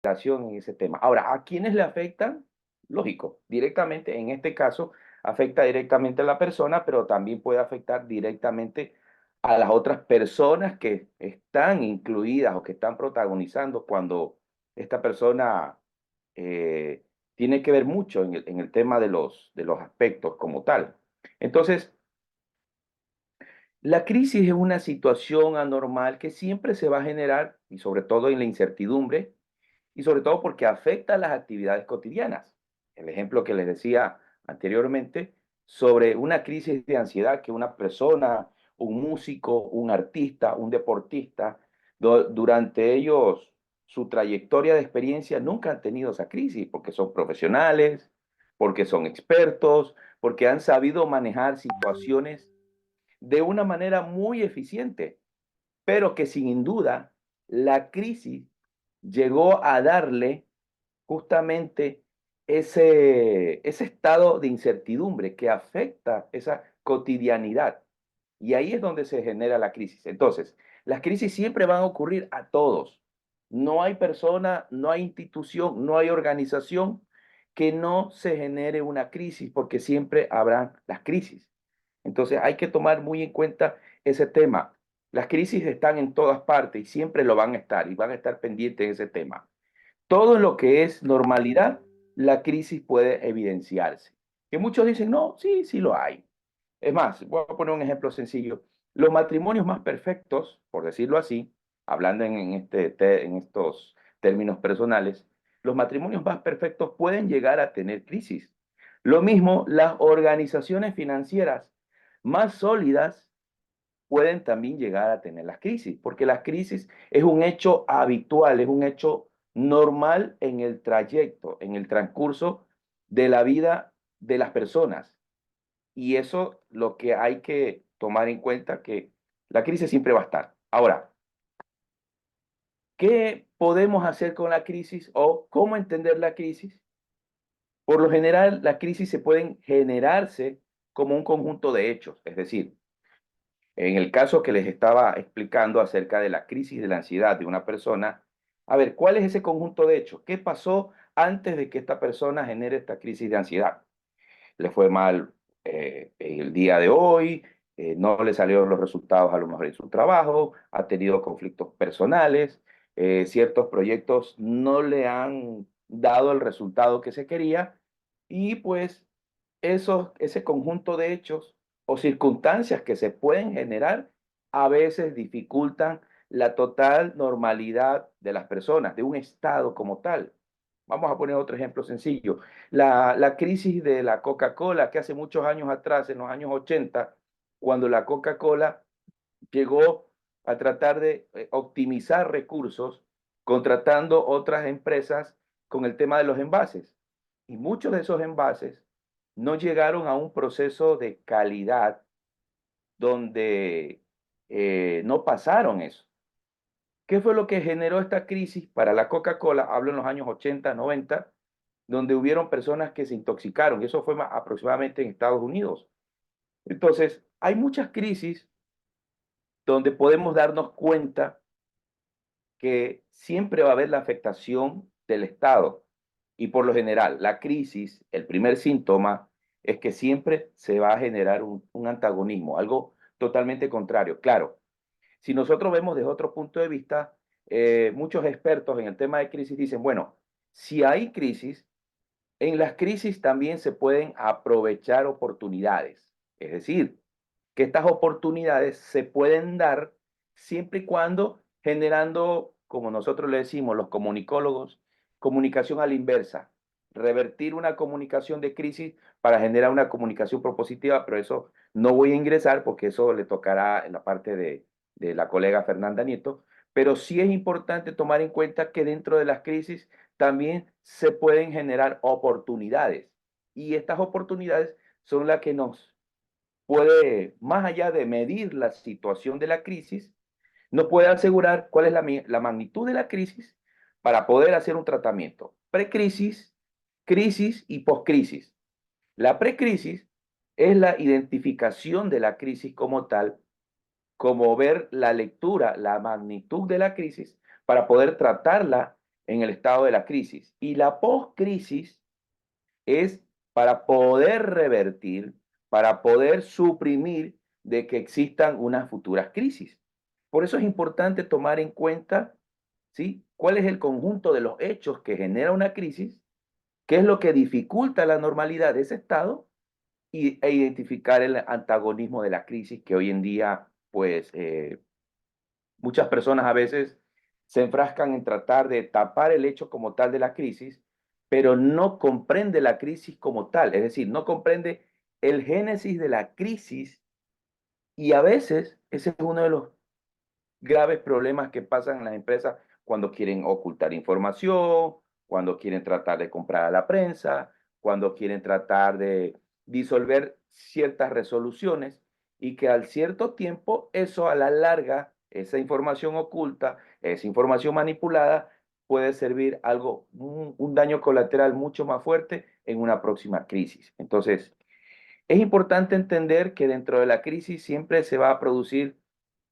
en ese tema. Ahora, ¿a quiénes le afectan? Lógico, directamente, en este caso, afecta directamente a la persona, pero también puede afectar directamente a las otras personas que están incluidas o que están protagonizando cuando esta persona eh, tiene que ver mucho en el tema de los aspectos como tal. Entonces, la crisis es una situación anormal que siempre se va a generar, y sobre todo en la incertidumbre, y sobre todo porque afecta a las actividades cotidianas. El ejemplo que les decía anteriormente sobre una crisis de ansiedad que una persona, un músico, un artista, un deportista, durante ellos, su trayectoria de experiencia nunca han tenido esa crisis porque son profesionales, porque son expertos, porque han sabido manejar situaciones de una manera muy eficiente, pero que sin duda la crisis llegó a darle justamente ese estado de incertidumbre que afecta esa cotidianidad. Y ahí es donde se genera la crisis. Entonces, las crisis siempre van a ocurrir a todos. No hay persona, no hay institución, no hay organización que no se genere una crisis, porque siempre habrán las crisis. Entonces, hay que tomar muy en cuenta ese tema. Las crisis están en todas partes y siempre lo van a estar y van a estar pendientes de ese tema. Todo lo que es normalidad, la crisis puede evidenciarse. Que muchos dicen, no, sí, sí lo hay. Es más, voy a poner un ejemplo sencillo. Los matrimonios más perfectos, por decirlo así, hablando en estos términos personales, los matrimonios más perfectos pueden llegar a tener crisis. Lo mismo, las organizaciones financieras más sólidas pueden también llegar a tener las crisis, porque las crisis es un hecho habitual, es un hecho normal en el trayecto, en el transcurso de la vida de las personas. Y eso lo que hay que tomar en cuenta que la crisis siempre va a estar. Ahora, ¿qué podemos hacer con la crisis o cómo entender la crisis? Por lo general, las crisis se pueden generarse como un conjunto de hechos, es decir, en el caso que les estaba explicando acerca de la crisis de la ansiedad de una persona, a ver, ¿cuál es ese conjunto de hechos? ¿Qué pasó antes de que esta persona genere esta crisis de ansiedad? Le fue mal el día de hoy, no le salieron los resultados a lo mejor en su trabajo, ha tenido conflictos personales, ciertos proyectos no le han dado el resultado que se quería y pues ese conjunto de hechos o circunstancias que se pueden generar a veces dificultan la total normalidad de las personas, de un estado como tal. Vamos a poner otro ejemplo sencillo. La crisis de la Coca-Cola, que hace muchos años atrás, en los años 80, cuando la Coca-Cola llegó a tratar de optimizar recursos, contratando otras empresas con el tema de los envases. Y muchos de esos envases no llegaron a un proceso de calidad donde no pasaron eso. ¿Qué fue lo que generó esta crisis para la Coca-Cola? Hablo en los años 80, 90, donde hubieron personas que se intoxicaron, y eso fue aproximadamente en Estados Unidos. Entonces, hay muchas crisis donde podemos darnos cuenta que siempre va a haber la afectación del Estado. Y por lo general, la crisis, el primer síntoma es que siempre se va a generar un antagonismo, algo totalmente contrario. Claro, si nosotros vemos desde otro punto de vista, muchos expertos en el tema de crisis dicen, bueno, si hay crisis, en las crisis también se pueden aprovechar oportunidades. Es decir, que estas oportunidades se pueden dar siempre y cuando generando, como nosotros le decimos los comunicólogos, comunicación a la inversa, revertir una comunicación de crisis para generar una comunicación propositiva, pero eso no voy a ingresar porque eso le tocará en la parte de la colega Fernanda Nieto, pero sí es importante tomar en cuenta que dentro de las crisis también se pueden generar oportunidades y estas oportunidades son las que nos puede, más allá de medir la situación de la crisis, nos puede asegurar cuál es la magnitud de la crisis para poder hacer un tratamiento. Precrisis, crisis y poscrisis. La precrisis es la identificación de la crisis como tal, como ver la lectura, la magnitud de la crisis para poder tratarla en el estado de la crisis. Y la post-crisis es para poder revertir, para poder suprimir de que existan unas futuras crisis. Por eso es importante tomar en cuenta, ¿sí?, cuál es el conjunto de los hechos que genera una crisis, qué es lo que dificulta la normalidad de ese estado e identificar el antagonismo de la crisis que hoy en día, pues, muchas personas a veces se enfrascan en tratar de tapar el hecho como tal de la crisis, pero no comprende la crisis como tal, es decir, no comprende el génesis de la crisis y a veces ese es uno de los graves problemas que pasan en las empresas cuando quieren ocultar información, cuando quieren tratar de comprar a la prensa, cuando quieren tratar de disolver ciertas resoluciones y que al cierto tiempo eso a la larga, esa información oculta, esa información manipulada puede servir algo, un daño colateral mucho más fuerte en una próxima crisis. Entonces, es importante entender que dentro de la crisis siempre se va a producir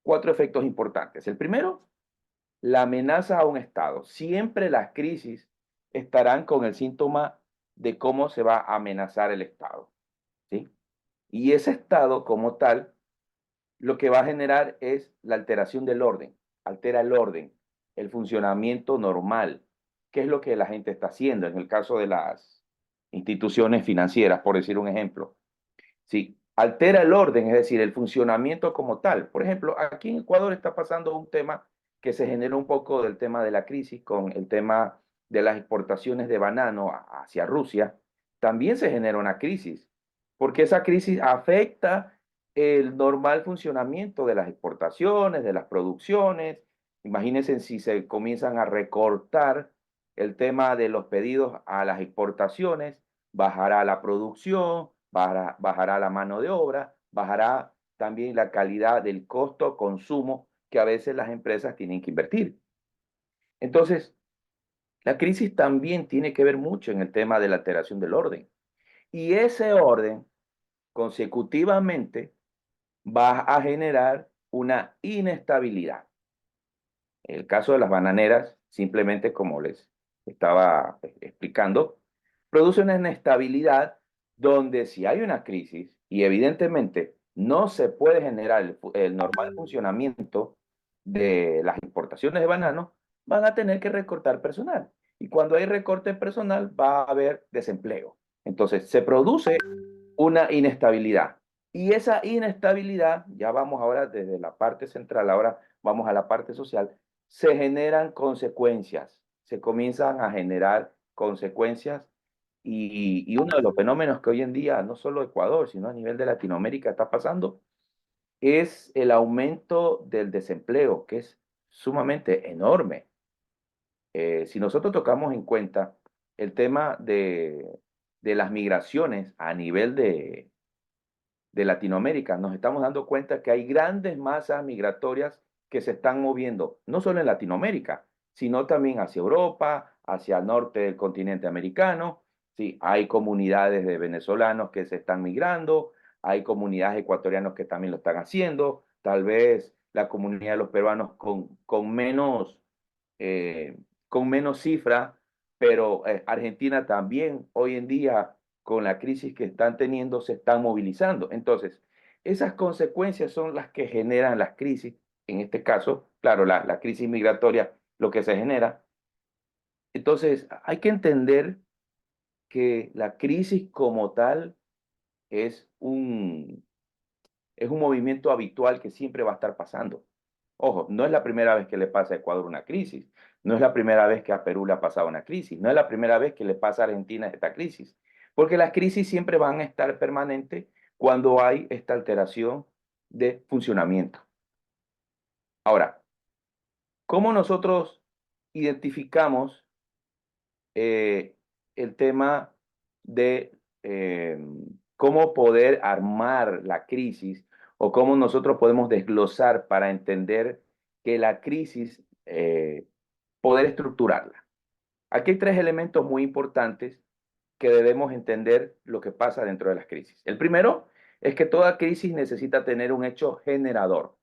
cuatro efectos importantes. El primero, la amenaza a un Estado. Siempre las crisis estarán con el síntoma de cómo se va a amenazar el Estado, ¿sí? Y ese Estado como tal, lo que va a generar es la alteración del orden, altera el orden, el funcionamiento normal, qué es lo que la gente está haciendo en el caso de las instituciones financieras, por decir un ejemplo. Sí, altera el orden, es decir, el funcionamiento como tal. Por ejemplo, aquí en Ecuador está pasando un tema que se genera un poco del tema de la crisis con el tema de las exportaciones de banano hacia Rusia. También se genera una crisis, porque esa crisis afecta el normal funcionamiento de las exportaciones, de las producciones. Imagínense si se comienzan a recortar el tema de los pedidos a las exportaciones, bajará la producción, bajará la mano de obra, bajará también la calidad del costo-consumo que a veces las empresas tienen que invertir. Entonces, la crisis también tiene que ver mucho en el tema de la alteración del orden. Y ese orden, consecutivamente, va a generar una inestabilidad. En el caso de las bananeras, simplemente como les estaba explicando, produce una inestabilidad donde si hay una crisis y evidentemente no se puede generar el normal funcionamiento de las importaciones de banano, van a tener que recortar personal. Y cuando hay recorte personal va a haber desempleo. Entonces se produce una inestabilidad. Y esa inestabilidad, ya vamos ahora desde la parte central, ahora vamos a la parte social, se generan consecuencias, se comienzan a generar consecuencias y uno de los fenómenos que hoy en día, no solo Ecuador, sino a nivel de Latinoamérica está pasando, es el aumento del desempleo, que es sumamente enorme. Si nosotros tocamos en cuenta el tema de las migraciones a nivel de Latinoamérica, nos estamos dando cuenta que hay grandes masas migratorias que se están moviendo, no solo en Latinoamérica, sino también hacia Europa, hacia el norte del continente americano. Sí, hay comunidades de venezolanos que se están migrando, hay comunidades ecuatorianos que también lo están haciendo, tal vez la comunidad de los peruanos eh, con menos cifra, pero Argentina también hoy en día con la crisis que están teniendo, se están movilizando. Entonces, esas consecuencias son las que generan las crisis. En este caso, claro, la crisis migratoria, lo que se genera. Entonces, hay que entender que la crisis como tal es es un movimiento habitual que siempre va a estar pasando. Ojo, no es la primera vez que le pasa a Ecuador una crisis, no es la primera vez que a Perú le ha pasado una crisis, no es la primera vez que le pasa a Argentina esta crisis, porque las crisis siempre van a estar permanentes cuando hay esta alteración de funcionamiento. Ahora, ¿cómo nosotros identificamos eh, el tema de cómo poder armar la crisis o cómo nosotros podemos desglosar para entender que la crisis, poder estructurarla? Aquí hay tres elementos muy importantes que debemos entender lo que pasa dentro de las crisis. El primero es que toda crisis necesita tener un hecho generador.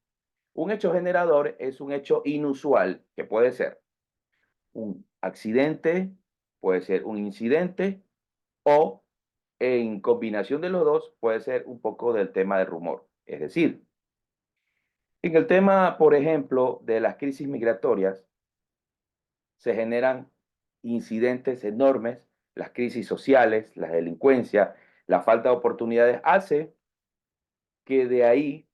Un hecho generador es un hecho inusual, que puede ser accidente, puede ser un incidente, o en combinación de los dos puede ser un poco del tema de rumor. Es decir, en el tema, por ejemplo, de las crisis migratorias, se generan incidentes enormes, las crisis sociales, la delincuencia, la falta de oportunidades, hace que de ahí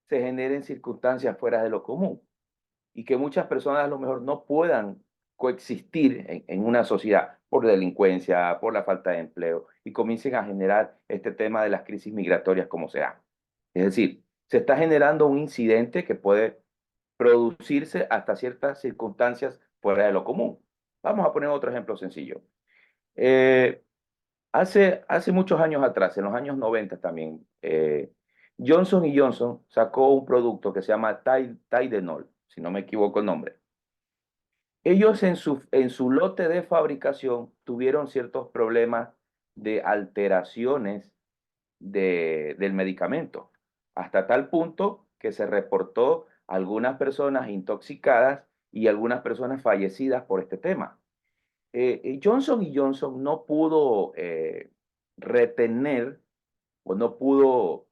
se generen circunstancias fuera de lo común y que muchas personas a lo mejor no puedan coexistir en una sociedad por delincuencia, por la falta de empleo y comiencen a generar este tema de las crisis migratorias como se da. Es decir, se está generando un incidente que puede producirse hasta ciertas circunstancias fuera de lo común. Vamos a poner otro ejemplo sencillo. Eh, hace muchos años atrás, en los años 90 también, Johnson y Johnson sacó un producto que se llama Tylenol, si no me equivoco el nombre. Ellos en su lote de fabricación tuvieron ciertos problemas de alteraciones del medicamento, hasta tal punto que se reportó algunas personas intoxicadas y algunas personas fallecidas por este tema. Johnson y Johnson no pudo retener o no pudo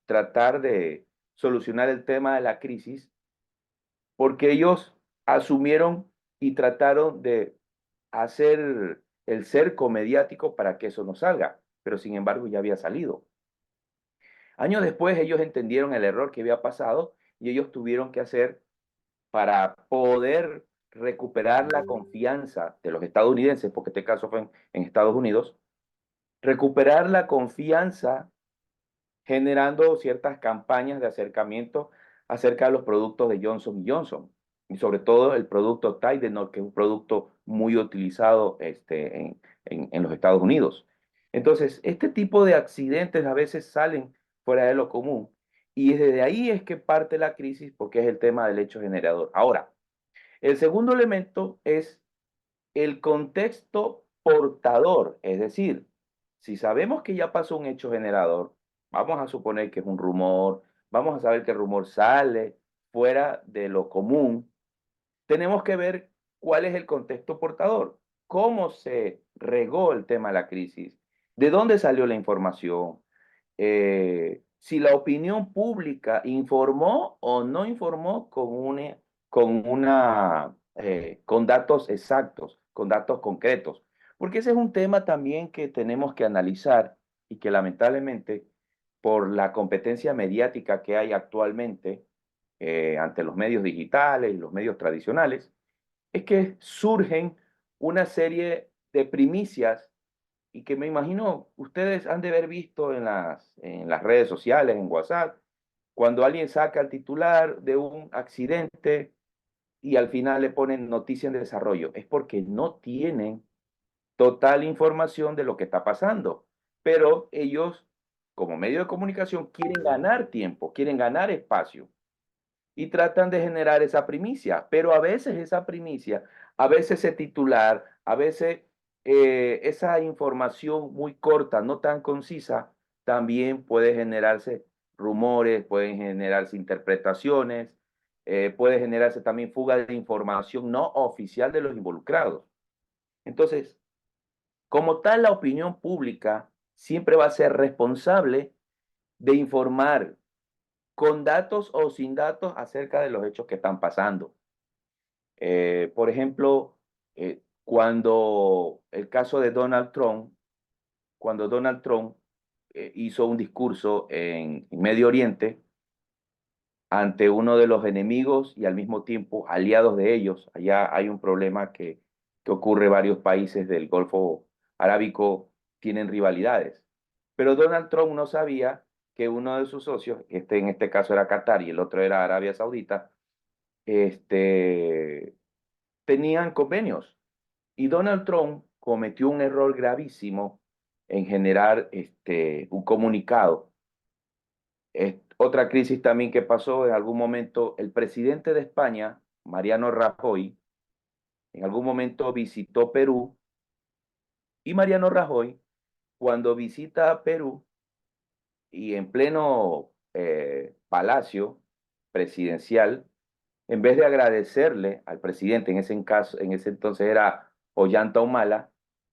tratar de solucionar el tema de la crisis porque ellos asumieron y trataron de hacer el cerco mediático para que eso no salga, pero sin embargo ya había salido. Años después ellos entendieron el error que había pasado y ellos tuvieron que hacer para poder recuperar la confianza de los estadounidenses, porque este caso fue en Estados Unidos, recuperar la confianza generando ciertas campañas de acercamiento acerca de los productos de Johnson Johnson y sobre todo el producto Tylenol, que es un producto muy utilizado en los Estados Unidos. Entonces, este tipo de accidentes a veces salen fuera de lo común y desde ahí es que parte la crisis porque es el tema del hecho generador. Ahora, el segundo elemento es el contexto portador, es decir, si sabemos que ya pasó un hecho generador, vamos a suponer que es un rumor, vamos a saber que el rumor sale fuera de lo común, tenemos que ver cuál es el contexto portador, cómo se regó el tema de la crisis, de dónde salió la información, si la opinión pública informó o no informó con datos exactos, con datos concretos. Porque ese es un tema también que tenemos que analizar y que lamentablemente por la competencia mediática que hay actualmente ante los medios digitales y los medios tradicionales, es que surgen una serie de primicias y que me imagino ustedes han de haber visto en las redes sociales, en WhatsApp, cuando alguien saca el titular de un accidente y al final le ponen noticia en desarrollo. Es porque no tienen total información de lo que está pasando, pero ellos, como medio de comunicación, quieren ganar tiempo, quieren ganar espacio y tratan de generar esa primicia, pero a veces esa primicia, a veces ese titular, a veces esa información muy corta, no tan concisa, también puede generarse rumores, pueden generarse interpretaciones, puede generarse también fuga de información no oficial de los involucrados. Entonces, como tal, la opinión pública siempre va a ser responsable de informar con datos o sin datos acerca de los hechos que están pasando. Por ejemplo, cuando el caso de Donald Trump, cuando Donald Trump hizo un discurso en Medio Oriente ante uno de los enemigos y al mismo tiempo aliados de ellos, allá hay un problema que ocurre en varios países del Golfo Arábico tienen rivalidades. Pero Donald Trump no sabía que uno de sus socios, en este caso era Qatar y el otro era Arabia Saudita, este, tenían convenios. Y Donald Trump cometió un error gravísimo en generar un comunicado. Otra crisis también que pasó en algún momento, el presidente de España, Mariano Rajoy, en algún momento visitó Perú y Mariano Rajoy, cuando visita Perú y en pleno palacio presidencial, en vez de agradecerle al presidente, en ese entonces era Ollanta Humala,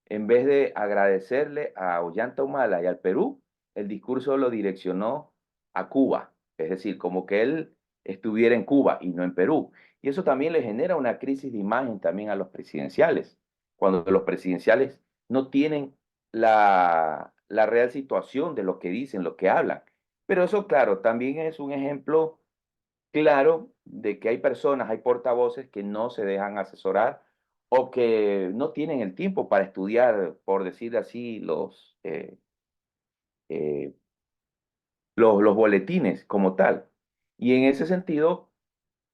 en vez de agradecerle a Ollanta Humala y al Perú, el discurso lo direccionó a Cuba, es decir, como que él estuviera en Cuba y no en Perú. Y eso también le genera una crisis de imagen también a los presidenciales, cuando los presidenciales no tienen la real situación de lo que dicen, lo que hablan. Pero eso, claro, también es un ejemplo claro de que hay personas, hay portavoces que no se dejan asesorar o que no tienen el tiempo para estudiar, por decir así, eh, los boletines como tal. Y en ese sentido,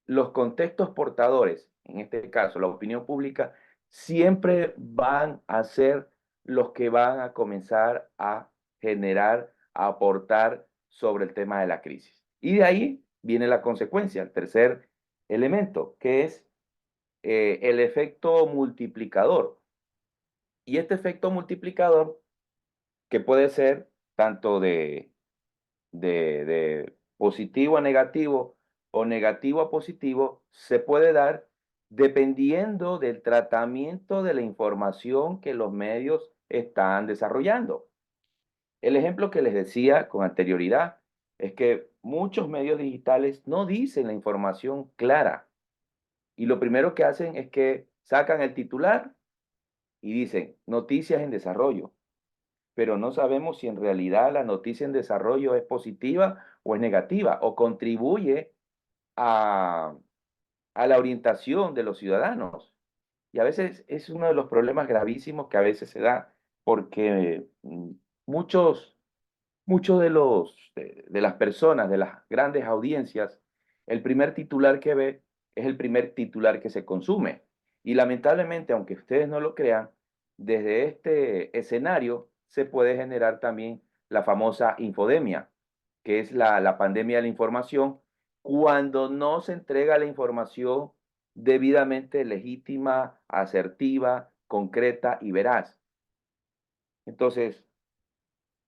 los contextos portadores, en este caso la opinión pública, siempre van a ser los que van a comenzar a generar, a aportar sobre el tema de la crisis. Y de ahí viene la consecuencia, el tercer elemento, que es el efecto multiplicador. Y este efecto multiplicador, que puede ser tanto de positivo a negativo o negativo a positivo se puede dar dependiendo del tratamiento de la información que los medios están desarrollando. El ejemplo que les decía con anterioridad es que muchos medios digitales no dicen la información clara y lo primero que hacen es que sacan el titular y dicen noticias en desarrollo, pero no sabemos si en realidad la noticia en desarrollo es positiva o es negativa, o contribuye a, a la orientación de los ciudadanos. Y a veces es uno de los problemas gravísimos que a veces se da, porque muchos muchos de las personas, de las grandes audiencias, el primer titular que ve es el primer titular que se consume. Y lamentablemente, aunque ustedes no lo crean, desde este escenario se puede generar también la famosa infodemia, que es la pandemia de la información, cuando no se entrega la información debidamente legítima, asertiva, concreta y veraz. Entonces,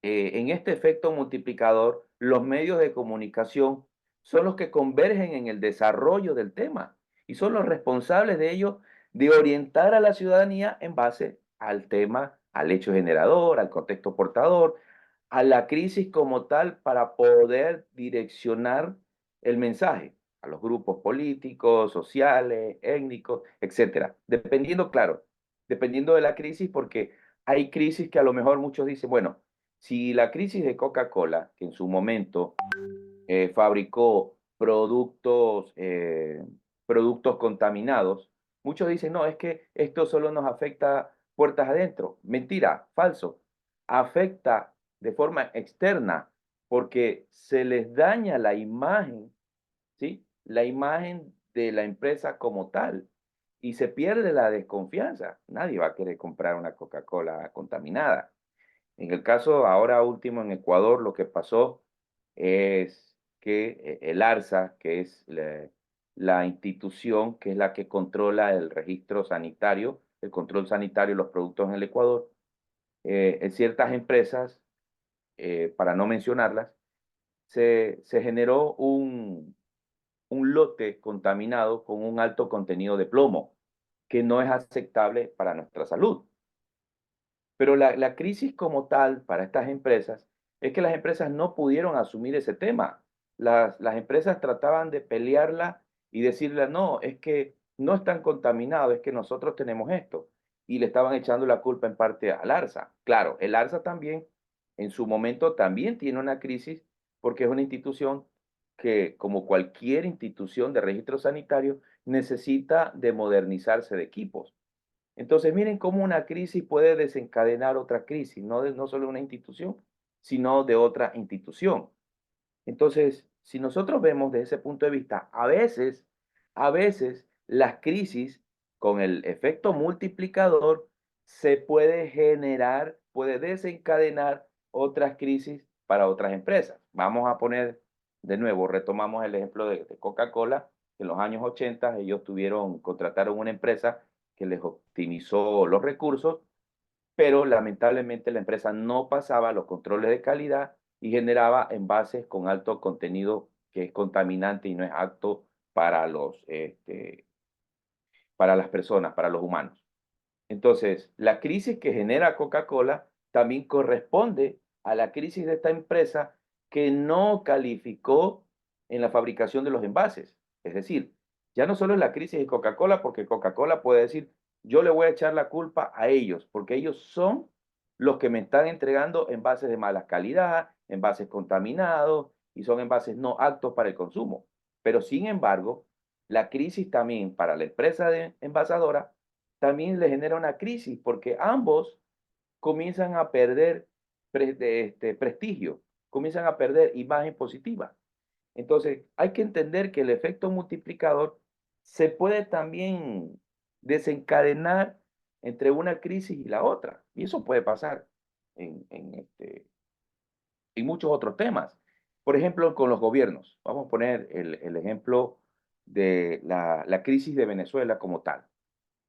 en este efecto multiplicador, los medios de comunicación son los que convergen en el desarrollo del tema y son los responsables de ello, de orientar a la ciudadanía en base al tema, al hecho generador, al contexto portador, a la crisis como tal para poder direccionar el mensaje a los grupos políticos, sociales, étnicos, etcétera. Dependiendo, claro, dependiendo de la crisis, porque hay crisis que a lo mejor muchos dicen, bueno, si la crisis de Coca-Cola, que en su momento fabricó productos contaminados, muchos dicen, no, es que esto solo nos afecta puertas adentro. Mentira, falso. Afecta de forma externa porque se les daña la imagen, ¿sí? La imagen de la empresa como tal y se pierde la desconfianza. Nadie va a querer comprar una Coca-Cola contaminada. En el caso ahora último en Ecuador, lo que pasó es que el ARSA, que es la institución que es la que controla el registro sanitario, el control sanitario de los productos en el Ecuador, en ciertas empresas, para no mencionarlas, se generó un lote contaminado con un alto contenido de plomo, que no es aceptable para nuestra salud. Pero la crisis como tal para estas empresas es que las empresas no pudieron asumir ese tema. Las empresas trataban de pelearla y decirle, no, es que no están contaminados, es que nosotros tenemos esto. Y le estaban echando la culpa en parte al ARSA. Claro, el ARSA también, en su momento, también tiene una crisis porque es una institución que, como cualquier institución de registro sanitario, necesita de modernizarse de equipos. Entonces, miren cómo una crisis puede desencadenar otra crisis, no solo de una institución, sino de otra institución. Entonces, si nosotros vemos desde ese punto de vista, a veces las crisis con el efecto multiplicador se puede generar, puede desencadenar otras crisis para otras empresas. Vamos a poner de nuevo, retomamos el ejemplo de Coca-Cola. En los años 80 ellos contrataron una empresa que les optimizó los recursos, pero lamentablemente la empresa no pasaba los controles de calidad y generaba envases con alto contenido que es contaminante y no es apto para para las personas, para los humanos. Entonces, la crisis que genera Coca-Cola también corresponde a la crisis de esta empresa que no calificó en la fabricación de los envases. Es decir, ya no solo es la crisis de Coca-Cola, porque Coca-Cola puede decir, yo le voy a echar la culpa a ellos, porque ellos son los que me están entregando envases de mala calidad, envases contaminados y son envases no aptos para el consumo. Pero sin embargo, la crisis también para la empresa de envasadora también le genera una crisis porque ambos comienzan a perder prestigio, comienzan a perder imagen positiva. Entonces, hay que entender que el efecto multiplicador se puede también desencadenar entre una crisis y la otra. Y eso puede pasar en muchos otros temas. Por ejemplo, con los gobiernos. Vamos a poner el ejemplo de la crisis de Venezuela como tal.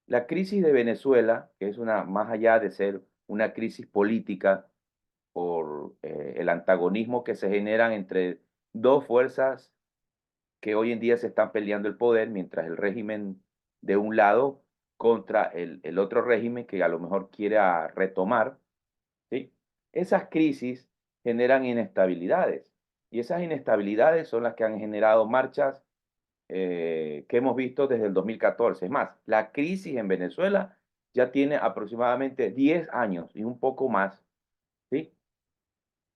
La crisis de Venezuela, que es una, más allá de ser una crisis política por el antagonismo que se generan entre dos fuerzas que hoy en día se están peleando el poder, mientras el régimen de un lado contra el otro régimen que a lo mejor quiera retomar, ¿sí? Esas crisis generan inestabilidades y esas inestabilidades son las que han generado marchas que hemos visto desde el 2014. Es más, la crisis en Venezuela ya tiene aproximadamente 10 años y un poco más, ¿sí?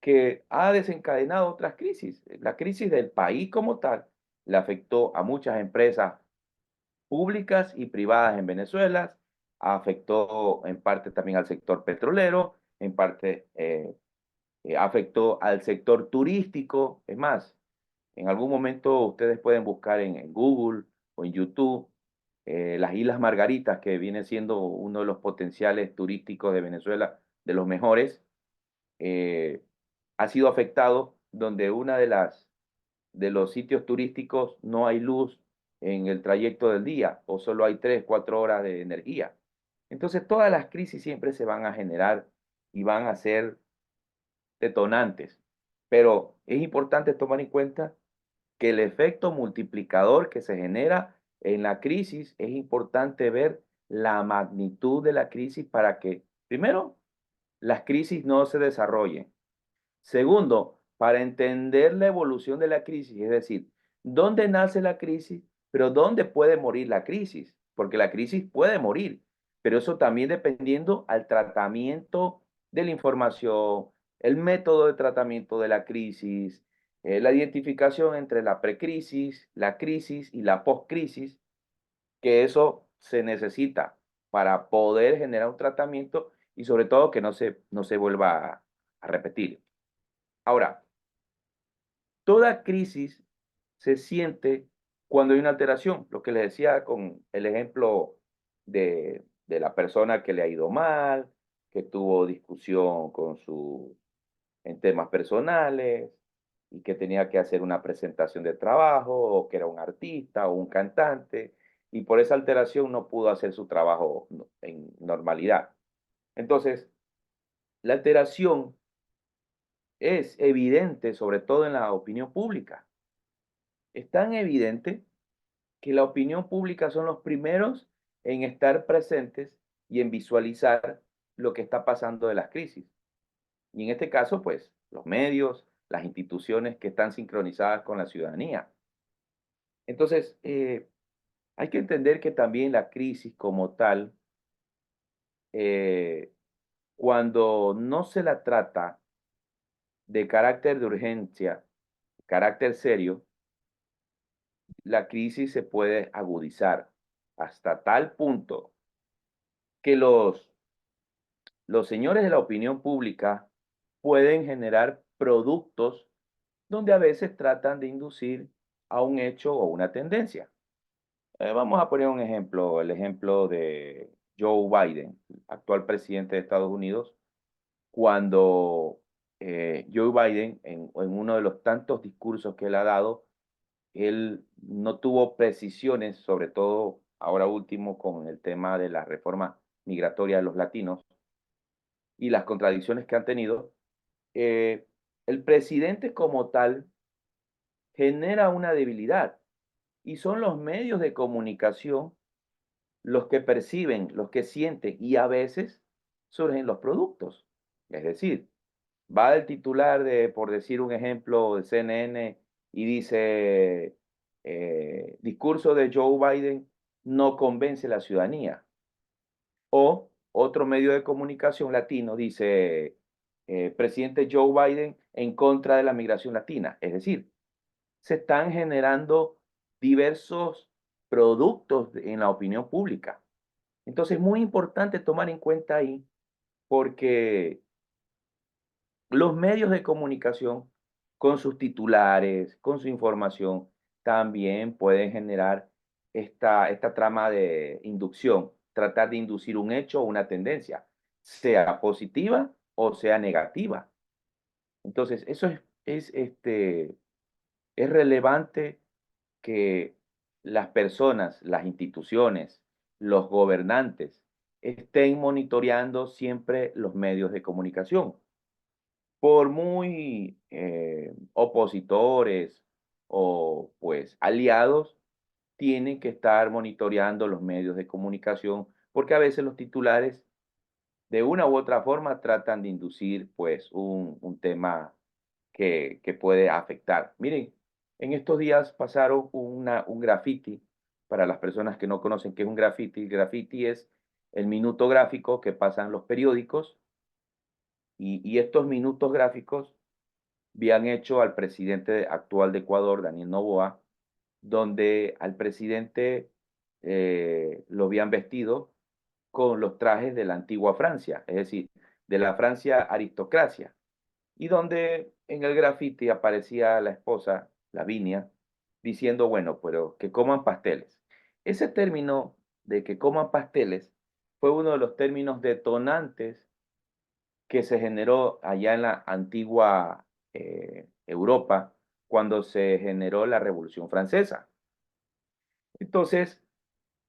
Que ha desencadenado otras crisis. La crisis del país como tal le afectó a muchas empresas públicas y privadas en Venezuela, afectó en parte también al sector petrolero, en parte afectó al sector turístico. Es más, en algún momento ustedes pueden buscar en Google o en YouTube las Islas Margaritas, que viene siendo uno de los potenciales turísticos de Venezuela, de los mejores, eh, ha sido afectado donde una de los sitios turísticos no hay luz en el trayecto del día o solo hay 3, 4 horas de energía. Entonces todas las crisis siempre se van a generar y van a ser detonantes, pero es importante tomar en cuenta que el efecto multiplicador que se genera en la crisis es importante ver la magnitud de la crisis para que, primero, las crisis no se desarrollen. Segundo, para entender la evolución de la crisis, es decir, dónde nace la crisis, pero dónde puede morir la crisis, porque la crisis puede morir, pero eso también dependiendo al tratamiento de la información, el método de tratamiento de la crisis, la identificación entre la precrisis, la crisis y la postcrisis, que eso se necesita para poder generar un tratamiento y sobre todo que no se vuelva a repetir. Ahora, toda crisis se siente cuando hay una alteración, lo que les decía con el ejemplo de la persona que le ha ido mal, que tuvo discusión con en temas personales y que tenía que hacer una presentación de trabajo, o que era un artista o un cantante, y por esa alteración no pudo hacer su trabajo en normalidad. Entonces, la alteración es evidente, sobre todo en la opinión pública. Es tan evidente que la opinión pública son los primeros en estar presentes y en visualizar lo que está pasando de las crisis. Y en este caso, pues, los medios, las instituciones que están sincronizadas con la ciudadanía. Entonces, hay que entender que también la crisis como tal, eh, cuando no se la trata de carácter de urgencia, carácter serio, la crisis se puede agudizar hasta tal punto que los señores de la opinión pública pueden generar productos donde a veces tratan de inducir a un hecho o una tendencia. Vamos a poner un ejemplo, el ejemplo de Joe Biden, actual presidente de Estados Unidos, cuando Joe Biden, en uno de los tantos discursos que él ha dado, él no tuvo precisiones, sobre todo ahora último con el tema de la reforma migratoria de los latinos y las contradicciones que han tenido. El presidente como tal genera una debilidad Y son los medios de comunicación los que perciben, los que sienten y a veces surgen los productos. Es decir, va el titular de, por decir un ejemplo, de CNN y dice, discurso de Joe Biden no convence a la ciudadanía. O otro medio de comunicación latino dice, presidente Joe Biden en contra de la migración latina. Es decir, se están generando diversos productos en la opinión pública. Entonces, es muy importante tomar en cuenta ahí porque los medios de comunicación, con sus titulares, con su información, también pueden generar esta trama de inducción, tratar de inducir un hecho o una tendencia, sea positiva o sea negativa. Entonces, eso es relevante que las personas, las instituciones, los gobernantes estén monitoreando siempre los medios de comunicación. Por muy opositores o pues aliados, tienen que estar monitoreando los medios de comunicación porque a veces los titulares de una u otra forma tratan de inducir pues un tema que puede afectar. Miren, en estos días pasaron un graffiti, para las personas que no conocen qué es un graffiti, el graffiti es el minuto gráfico que pasan los periódicos y estos minutos gráficos habían hecho al presidente actual de Ecuador, Daniel Noboa, donde al presidente lo habían vestido con los trajes de la antigua Francia, es decir, de la Francia aristocracia, y donde en el graffiti aparecía la esposa, Lavinia, diciendo, bueno, pero que coman pasteles. Ese término de que coman pasteles fue uno de los términos detonantes que se generó allá en la antigua Europa cuando se generó la Revolución Francesa. Entonces,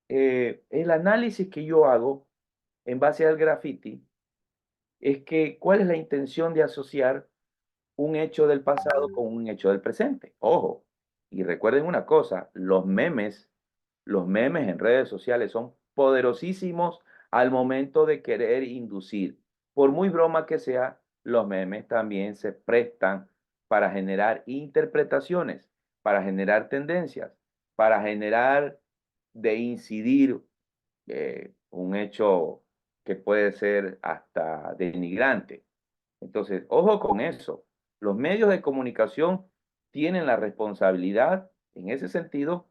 el análisis que yo hago en base al graffiti es que cuál es la intención de asociar un hecho del pasado con un hecho del presente. Ojo, y recuerden una cosa, los memes en redes sociales son poderosísimos al momento de querer inducir. Por muy broma que sea, los memes también se prestan para generar interpretaciones, para generar tendencias, para generar de incidir un hecho que puede ser hasta denigrante. Entonces, ojo con eso. Los medios de comunicación tienen la responsabilidad, en ese sentido,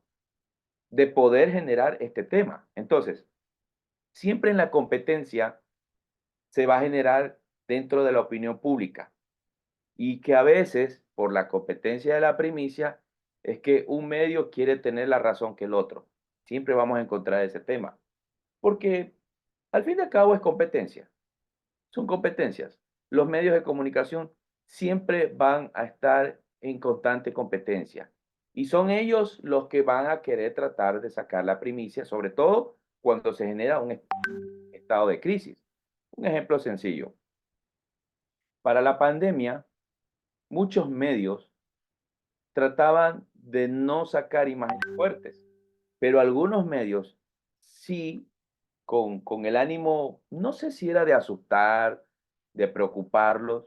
de poder generar este tema. Entonces, siempre en la competencia se va a generar dentro de la opinión pública y que a veces, por la competencia de la primicia, es que un medio quiere tener la razón que el otro. Siempre vamos a encontrar ese tema, porque al fin y al cabo es competencia. Son competencias. Los medios de comunicación siempre van a estar en constante competencia y son ellos los que van a querer tratar de sacar la primicia, sobre todo cuando se genera un estado de crisis. Un ejemplo sencillo. Para la pandemia, muchos medios trataban de no sacar imágenes fuertes, pero algunos medios sí, con el ánimo, no sé si era de asustar, de preocuparlos,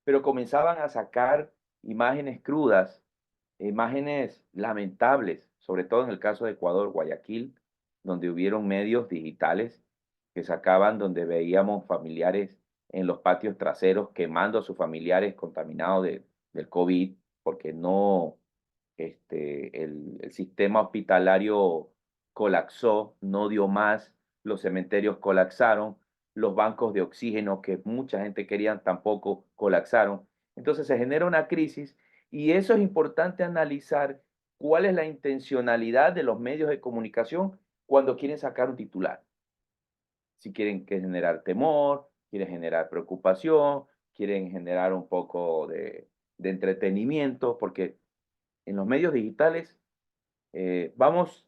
pero comenzaban a sacar imágenes crudas, imágenes lamentables, sobre todo en el caso de Ecuador, Guayaquil, donde hubieron medios digitales que sacaban donde veíamos familiares en los patios traseros quemando a sus familiares contaminados del COVID, porque no, el sistema hospitalario colapsó, no dio más, los cementerios colapsaron, los bancos de oxígeno que mucha gente quería tampoco colapsaron. Entonces se genera una crisis y eso es importante analizar cuál es la intencionalidad de los medios de comunicación cuando quieren sacar un titular. Si quieren generar temor, quieren generar preocupación, quieren generar un poco de entretenimiento, porque en los medios digitales vamos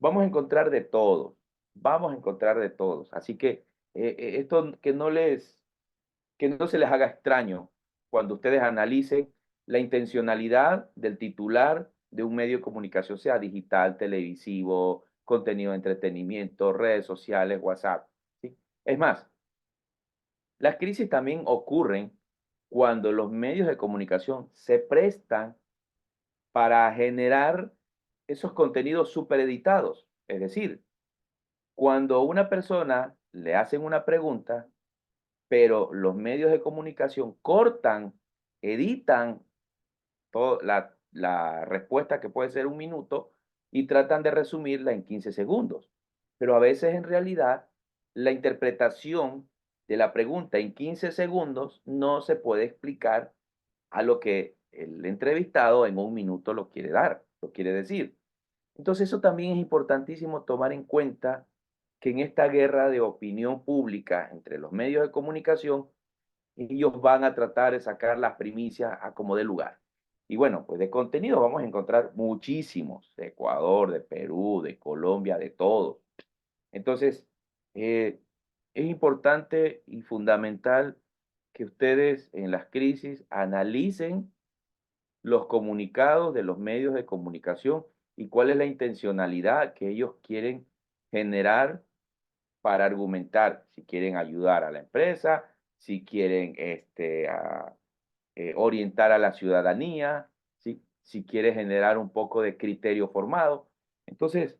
a encontrar de todo, vamos a encontrar de todos. Así que esto que no se les haga extraño cuando ustedes analicen la intencionalidad del titular de un medio de comunicación, sea digital, televisivo, contenido de entretenimiento, redes sociales, WhatsApp, ¿sí? Es más, las crisis también ocurren cuando los medios de comunicación se prestan para generar esos contenidos supereditados. Es decir, cuando una persona le hacen una pregunta, pero los medios de comunicación cortan, editan la respuesta, que puede ser un minuto, y tratan de resumirla en 15 segundos. Pero a veces en realidad la interpretación de la pregunta en 15 segundos no se puede explicar a lo que el entrevistado en un minuto lo quiere dar, lo quiere decir. Entonces eso también es importantísimo tomar en cuenta, que en esta guerra de opinión pública entre los medios de comunicación, ellos van a tratar de sacar las primicias a como dé lugar. Y bueno, pues de contenido vamos a encontrar muchísimos, de Ecuador, de Perú, de Colombia, de todos. Entonces, es importante y fundamental que ustedes en las crisis analicen los comunicados de los medios de comunicación y cuál es la intencionalidad que ellos quieren generar para argumentar, si quieren ayudar a la empresa, si quieren orientar a la ciudadanía, ¿sí? Si quiere generar un poco de criterio formado. Entonces,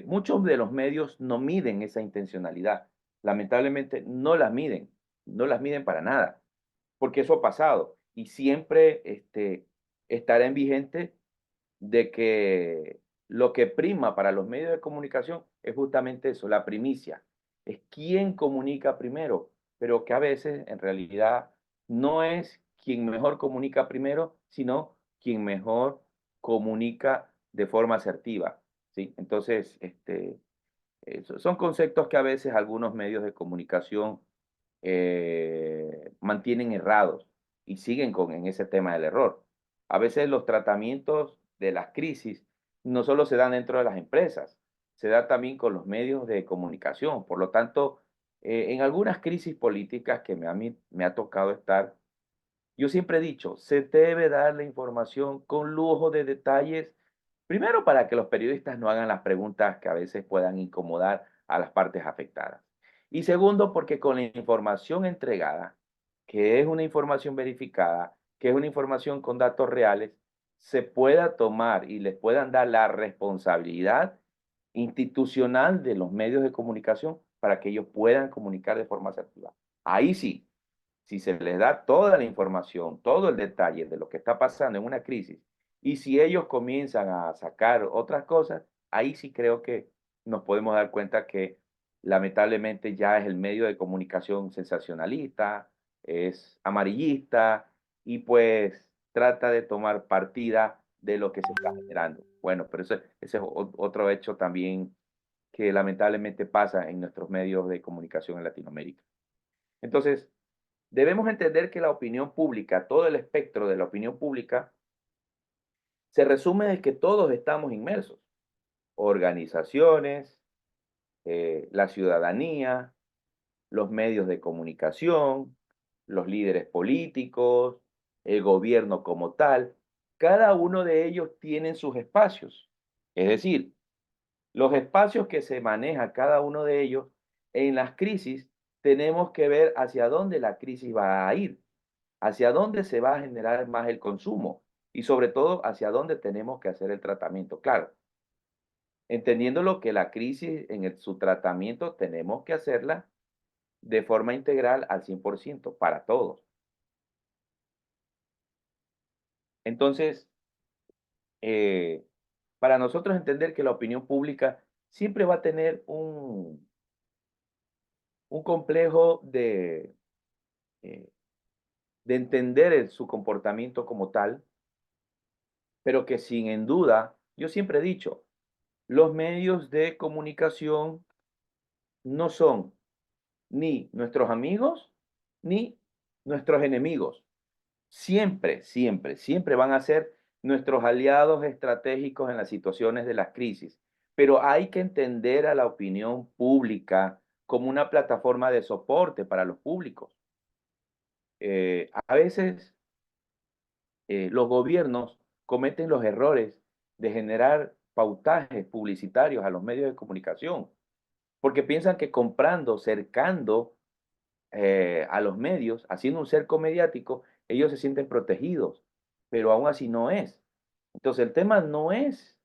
muchos de los medios no miden esa intencionalidad. Lamentablemente no las miden, no las miden para nada, porque eso ha pasado y siempre estará en vigente de que lo que prima para los medios de comunicación es justamente eso, la primicia. Es quién comunica primero, pero que a veces en realidad no es quien mejor comunica primero, sino quien mejor comunica de forma asertiva, ¿sí? Entonces, son conceptos que a veces algunos medios de comunicación mantienen errados y siguen en ese tema del error. A veces los tratamientos de las crisis no solo se dan dentro de las empresas, se da también con los medios de comunicación. Por lo tanto, en algunas crisis políticas que a mí me ha tocado estar, yo siempre he dicho, se debe dar la información con lujo de detalles, primero para que los periodistas no hagan las preguntas que a veces puedan incomodar a las partes afectadas. Y segundo, porque con la información entregada, que es una información verificada, que es una información con datos reales, se pueda tomar y les puedan dar la responsabilidad institucional de los medios de comunicación para que ellos puedan comunicar de forma asertiva. Ahí sí, si se les da toda la información, todo el detalle de lo que está pasando en una crisis, y si ellos comienzan a sacar otras cosas, ahí sí creo que nos podemos dar cuenta que lamentablemente ya es el medio de comunicación sensacionalista, es amarillista y pues trata de tomar partida de lo que se está generando. Bueno, pero ese es otro hecho también que lamentablemente pasa en nuestros medios de comunicación en Latinoamérica. Entonces, debemos entender que la opinión pública, todo el espectro de la opinión pública, se resume en que todos estamos inmersos. Organizaciones, la ciudadanía, los medios de comunicación, los líderes políticos, el gobierno como tal. Cada uno de ellos tiene sus espacios. Es decir, los espacios que se maneja cada uno de ellos en las crisis, tenemos que ver hacia dónde la crisis va a ir, hacia dónde se va a generar más el consumo y sobre todo hacia dónde tenemos que hacer el tratamiento. Claro, entendiendo lo que la crisis su tratamiento tenemos que hacerla de forma integral al 100% para todos. Entonces, eh, para nosotros entender que la opinión pública siempre va a tener un complejo eh, de entender su comportamiento como tal, pero que sin en duda, yo siempre he dicho, los medios de comunicación no son ni nuestros amigos ni nuestros enemigos. Siempre, siempre, siempre van a ser nuestros aliados estratégicos en las situaciones de las crisis. Pero hay que entender a la opinión pública como una plataforma de soporte para los públicos. A veces los gobiernos cometen los errores de generar pautajes publicitarios a los medios de comunicación, porque piensan que comprando, cercando a los medios, haciendo un cerco mediático, ellos se sienten protegidos, pero aún así no es. Entonces el tema no es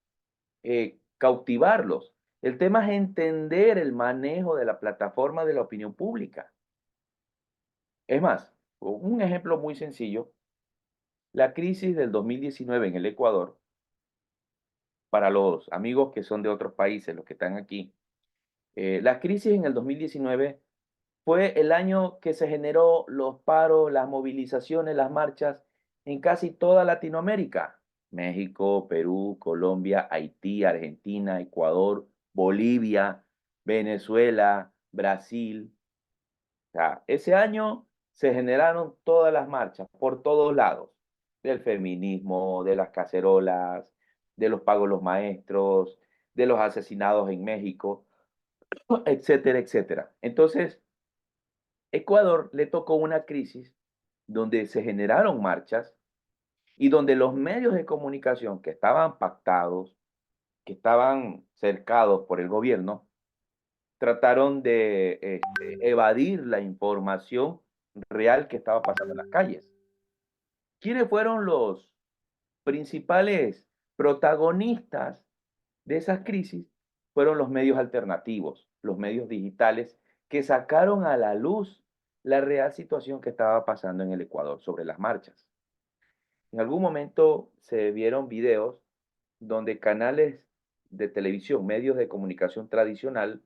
cautivarlos, el tema es entender el manejo de la plataforma de la opinión pública. Es más, un ejemplo muy sencillo, la crisis del 2019 en el Ecuador, para los amigos que son de otros países, los que están aquí, la crisis en el 2019 fue el año que se generó los paros, las movilizaciones, las marchas en casi toda Latinoamérica. México, Perú, Colombia, Haití, Argentina, Ecuador, Bolivia, Venezuela, Brasil. O sea, ese año se generaron todas las marchas por todos lados, del feminismo, de las cacerolas, de los pagos a los maestros, de los asesinados en México, etcétera, etcétera. Entonces, Ecuador le tocó una crisis donde se generaron marchas y donde los medios de comunicación que estaban pactados, que estaban cercados por el gobierno, trataron de evadir la información real que estaba pasando en las calles. ¿Quiénes fueron los principales protagonistas de esas crisis? Fueron los medios alternativos, los medios digitales, que sacaron a la luz la real situación que estaba pasando en el Ecuador sobre las marchas. En algún momento se vieron videos donde canales de televisión, medios de comunicación tradicional,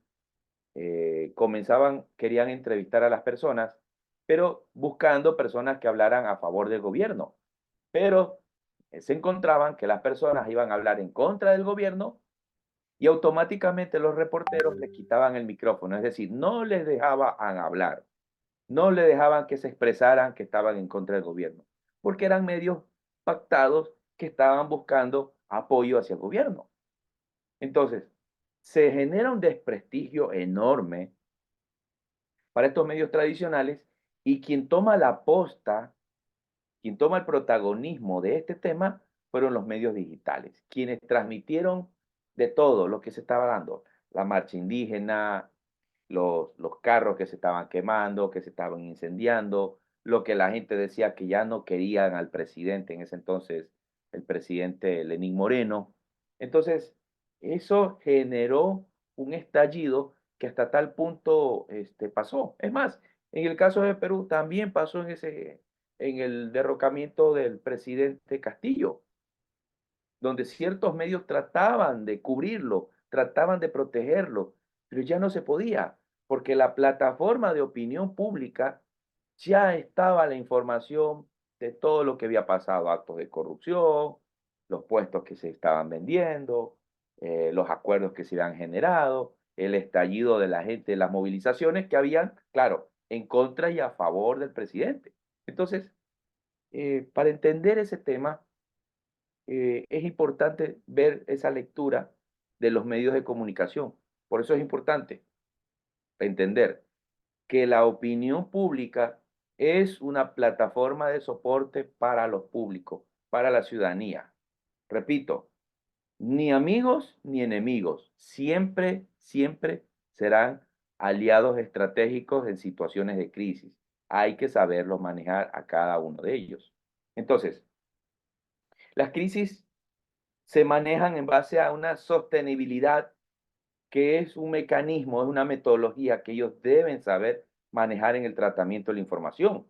querían entrevistar a las personas, pero buscando personas que hablaran a favor del gobierno. Pero se encontraban que las personas iban a hablar en contra del gobierno y automáticamente los reporteros les quitaban el micrófono, es decir, no les dejaban hablar, no le dejaban que se expresaran que estaban en contra del gobierno, porque eran medios pactados que estaban buscando apoyo hacia el gobierno. Entonces, se genera un desprestigio enorme para estos medios tradicionales y quien toma la posta, quien toma el protagonismo de este tema fueron los medios digitales, quienes transmitieron de todo lo que se estaba dando, la marcha indígena, los carros que se estaban quemando, que se estaban incendiando, lo que la gente decía que ya no querían al presidente, en ese entonces el presidente Lenín Moreno. Entonces, eso generó un estallido que hasta tal punto pasó. Es más, en el caso de Perú también pasó en el derrocamiento del presidente Castillo, donde ciertos medios trataban de cubrirlo, trataban de protegerlo, pero ya no se podía, porque la plataforma de opinión pública ya estaba la información de todo lo que había pasado, actos de corrupción, los puestos que se estaban vendiendo, los acuerdos que se habían generado, el estallido de la gente, las movilizaciones que habían, claro, en contra y a favor del presidente. Entonces, para entender ese tema, es importante ver esa lectura de los medios de comunicación. Por eso es importante entender que la opinión pública es una plataforma de soporte para los públicos, para la ciudadanía. Repito, ni amigos ni enemigos, siempre, siempre serán aliados estratégicos en situaciones de crisis. Hay que saberlos manejar a cada uno de ellos. Entonces, las crisis se manejan en base a una sostenibilidad que es un mecanismo, es una metodología que ellos deben saber manejar en el tratamiento de la información.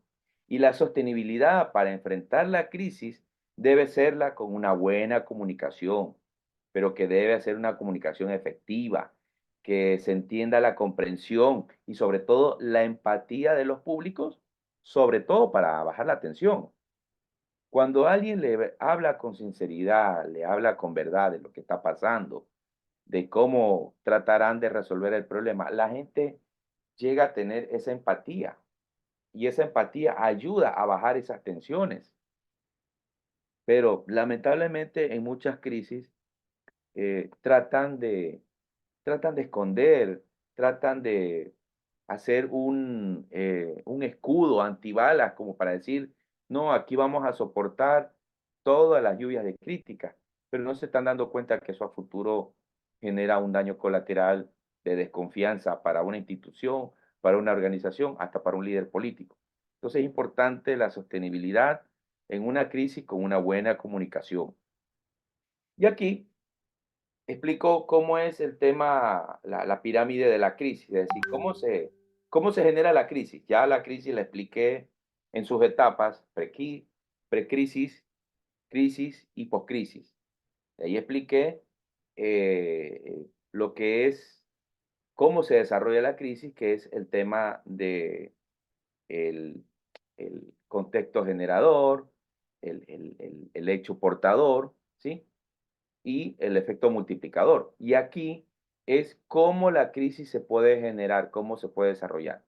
Y la sostenibilidad para enfrentar la crisis debe serla con una buena comunicación, pero que debe ser una comunicación efectiva, que se entienda la comprensión y sobre todo la empatía de los públicos, sobre todo para bajar la tensión. Cuando alguien le habla con sinceridad, le habla con verdad de lo que está pasando, de cómo tratarán de resolver el problema, la gente llega a tener esa empatía y esa empatía ayuda a bajar esas tensiones. Pero lamentablemente en muchas crisis eh, tratan de, tratan de esconder, tratan de hacer un escudo antibalas como para decir, no, aquí vamos a soportar todas las lluvias de críticas, pero no se están dando cuenta que eso a futuro genera un daño colateral de desconfianza para una institución, para una organización, hasta para un líder político. Entonces es importante la sostenibilidad en una crisis con una buena comunicación. Y aquí explico cómo es el tema, la pirámide de la crisis, es decir, cómo se genera la crisis. Ya la crisis la expliqué en sus etapas, precrisis, crisis y poscrisis. De ahí expliqué lo que es, cómo se desarrolla la crisis, que es el tema de el, el contexto generador, el hecho portador, ¿sí? Y el efecto multiplicador. Y aquí es cómo la crisis se puede generar, cómo se puede desarrollar.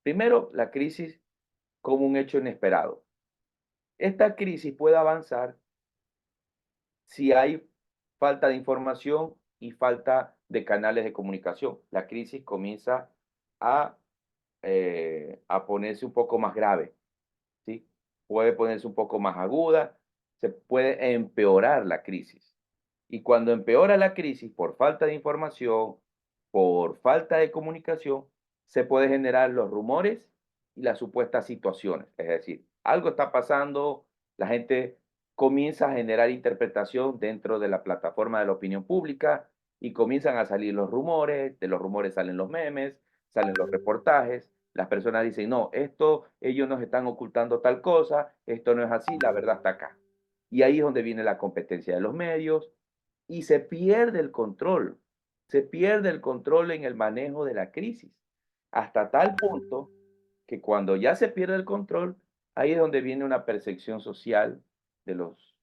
Primero, la crisis como un hecho inesperado. Esta crisis puede avanzar si hay falta de información y falta de canales de comunicación. La crisis comienza a, a ponerse un poco más grave, ¿sí? Puede ponerse un poco más aguda, se puede empeorar la crisis. Y cuando empeora la crisis por falta de información, por falta de comunicación, se puede generar los rumores y las supuestas situaciones. Es decir, algo está pasando, la gente comienza a generar interpretación dentro de la plataforma de la opinión pública y comienzan a salir los rumores, de los rumores salen los memes, salen los reportajes, las personas dicen, no, esto, ellos nos están ocultando tal cosa, esto no es así, la verdad está acá. Y ahí es donde viene la competencia de los medios, y se pierde el control en el manejo de la crisis, hasta tal punto que cuando ya se pierde el control, ahí es donde viene una percepción social de los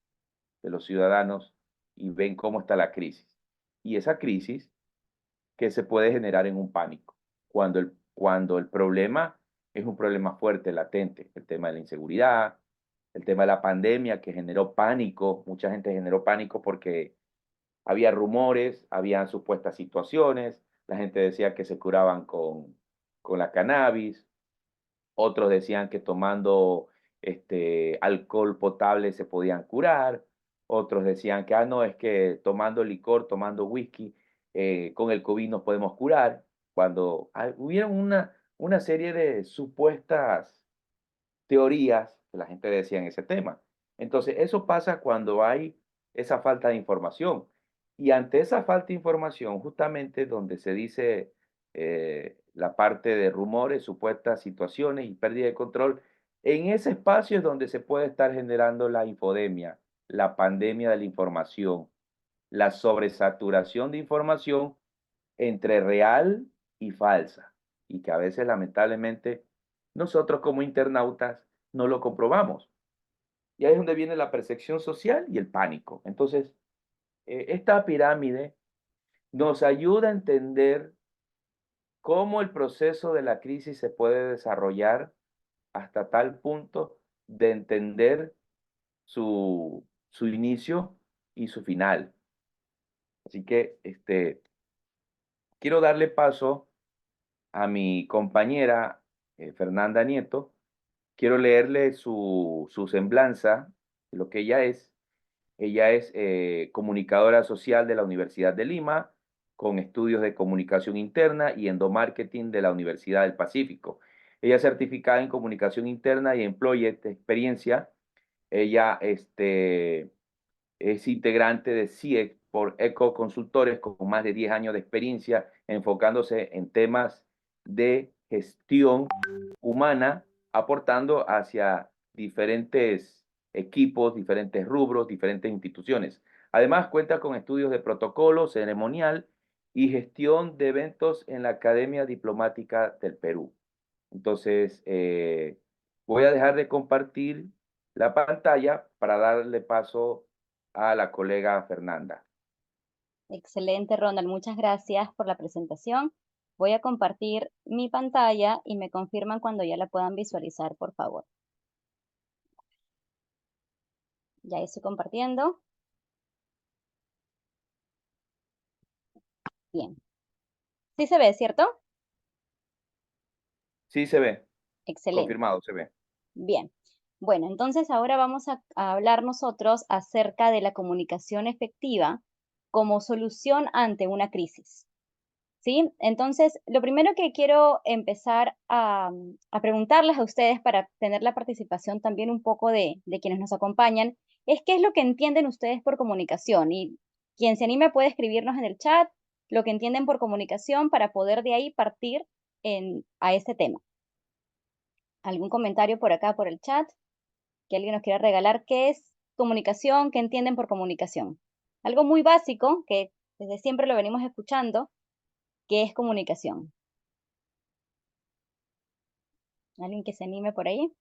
ciudadanos y ven cómo está la crisis. Y esa crisis que se puede generar en un pánico, cuando el problema es un problema fuerte, latente, el tema de la inseguridad, el tema de la pandemia que generó pánico, mucha gente generó pánico porque había rumores, habían supuestas situaciones, la gente decía que se curaban con la cannabis, otros decían que tomando alcohol potable se podían curar, otros decían que, ah, no, es que tomando licor, tomando whisky, con el COVID nos podemos curar, cuando hubieron una serie de supuestas teorías que la gente decía en ese tema. Entonces, eso pasa cuando hay esa falta de información. Y ante esa falta de información, justamente donde se dice la parte de rumores, supuestas situaciones y pérdida de control, en ese espacio es donde se puede estar generando la infodemia, la pandemia de la información, la sobresaturación de información entre real y falsa, y que a veces lamentablemente nosotros como internautas no lo comprobamos. Y ahí es donde viene la percepción social y el pánico. Entonces, esta pirámide nos ayuda a entender cómo el proceso de la crisis se puede desarrollar hasta tal punto de entender su inicio y su final. Así que quiero darle paso a mi compañera Fernanda Nieto. Quiero leerle su semblanza, de lo que ella es. Ella es comunicadora social de la Universidad de Lima, con estudios de comunicación interna y endomarketing de la Universidad del Pacífico. Ella es certificada en comunicación interna y employee experiencia. Ella es integrante de CIEC por Eco Consultores con más de 10 años de experiencia enfocándose en temas de gestión humana, aportando hacia diferentes equipos, diferentes rubros, diferentes instituciones. Además, cuenta con estudios de protocolo, ceremonial y gestión de eventos en la Academia Diplomática del Perú. Entonces, voy a dejar de compartir la pantalla para darle paso a la colega Fernanda. Excelente, Ronald. Muchas gracias por la presentación. Voy a compartir mi pantalla y me confirman cuando ya la puedan visualizar, por favor. Ya estoy compartiendo. Bien. Sí se ve, ¿cierto? Sí se ve, Excelente. confirmado, se ve. Bien. Bueno, entonces ahora vamos a hablar nosotros acerca de la comunicación efectiva como solución ante una crisis. ¿Sí? Entonces, lo primero que quiero empezar a preguntarles a ustedes para tener la participación también un poco de quienes nos acompañan, es qué es lo que entienden ustedes por comunicación. Y quien se anime puede escribirnos en el chat lo que entienden por comunicación para poder de ahí partir a este tema. ¿Algún comentario por acá, por el chat? Que alguien nos quiera regalar qué es comunicación, qué entienden por comunicación. Algo muy básico que desde siempre lo venimos escuchando, que es comunicación. ¿Alguien que se anime por ahí?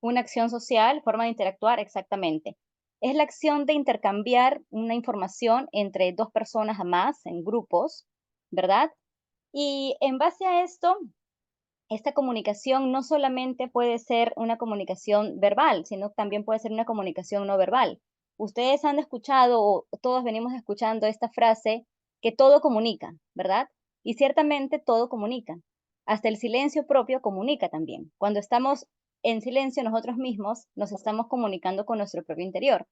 Una acción social, forma de interactuar, exactamente. Es la acción de intercambiar una información entre dos personas a más en grupos, ¿verdad? Y en base a esto, esta comunicación no solamente puede ser una comunicación verbal, sino también puede ser una comunicación no verbal. Ustedes han escuchado, o todos venimos escuchando esta frase, que todo comunica, ¿verdad? Y ciertamente todo comunica. Hasta el silencio propio comunica también. Cuando estamos en silencio nosotros mismos, nos estamos comunicando con nuestro propio interior.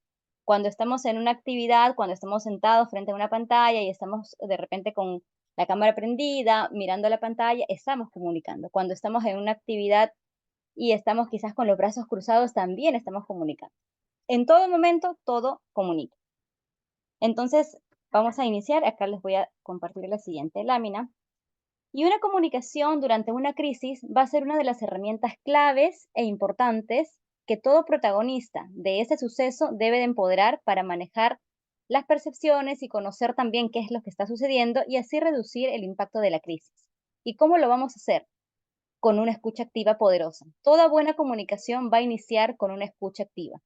Cuando estamos en una actividad, cuando estamos sentados frente a una pantalla y estamos de repente con la cámara prendida, mirando la pantalla, estamos comunicando. Cuando estamos en una actividad y estamos quizás con los brazos cruzados, también estamos comunicando. En todo momento, todo comunica. Entonces, vamos a iniciar. Acá les voy a compartir la siguiente lámina. Y una comunicación durante una crisis va a ser una de las herramientas claves e importantes que todo protagonista de ese suceso debe de empoderar para manejar las percepciones y conocer también qué es lo que está sucediendo y así reducir el impacto de la crisis. ¿Y cómo lo vamos a hacer? Con una escucha activa poderosa. Toda buena comunicación va a iniciar con una escucha activa.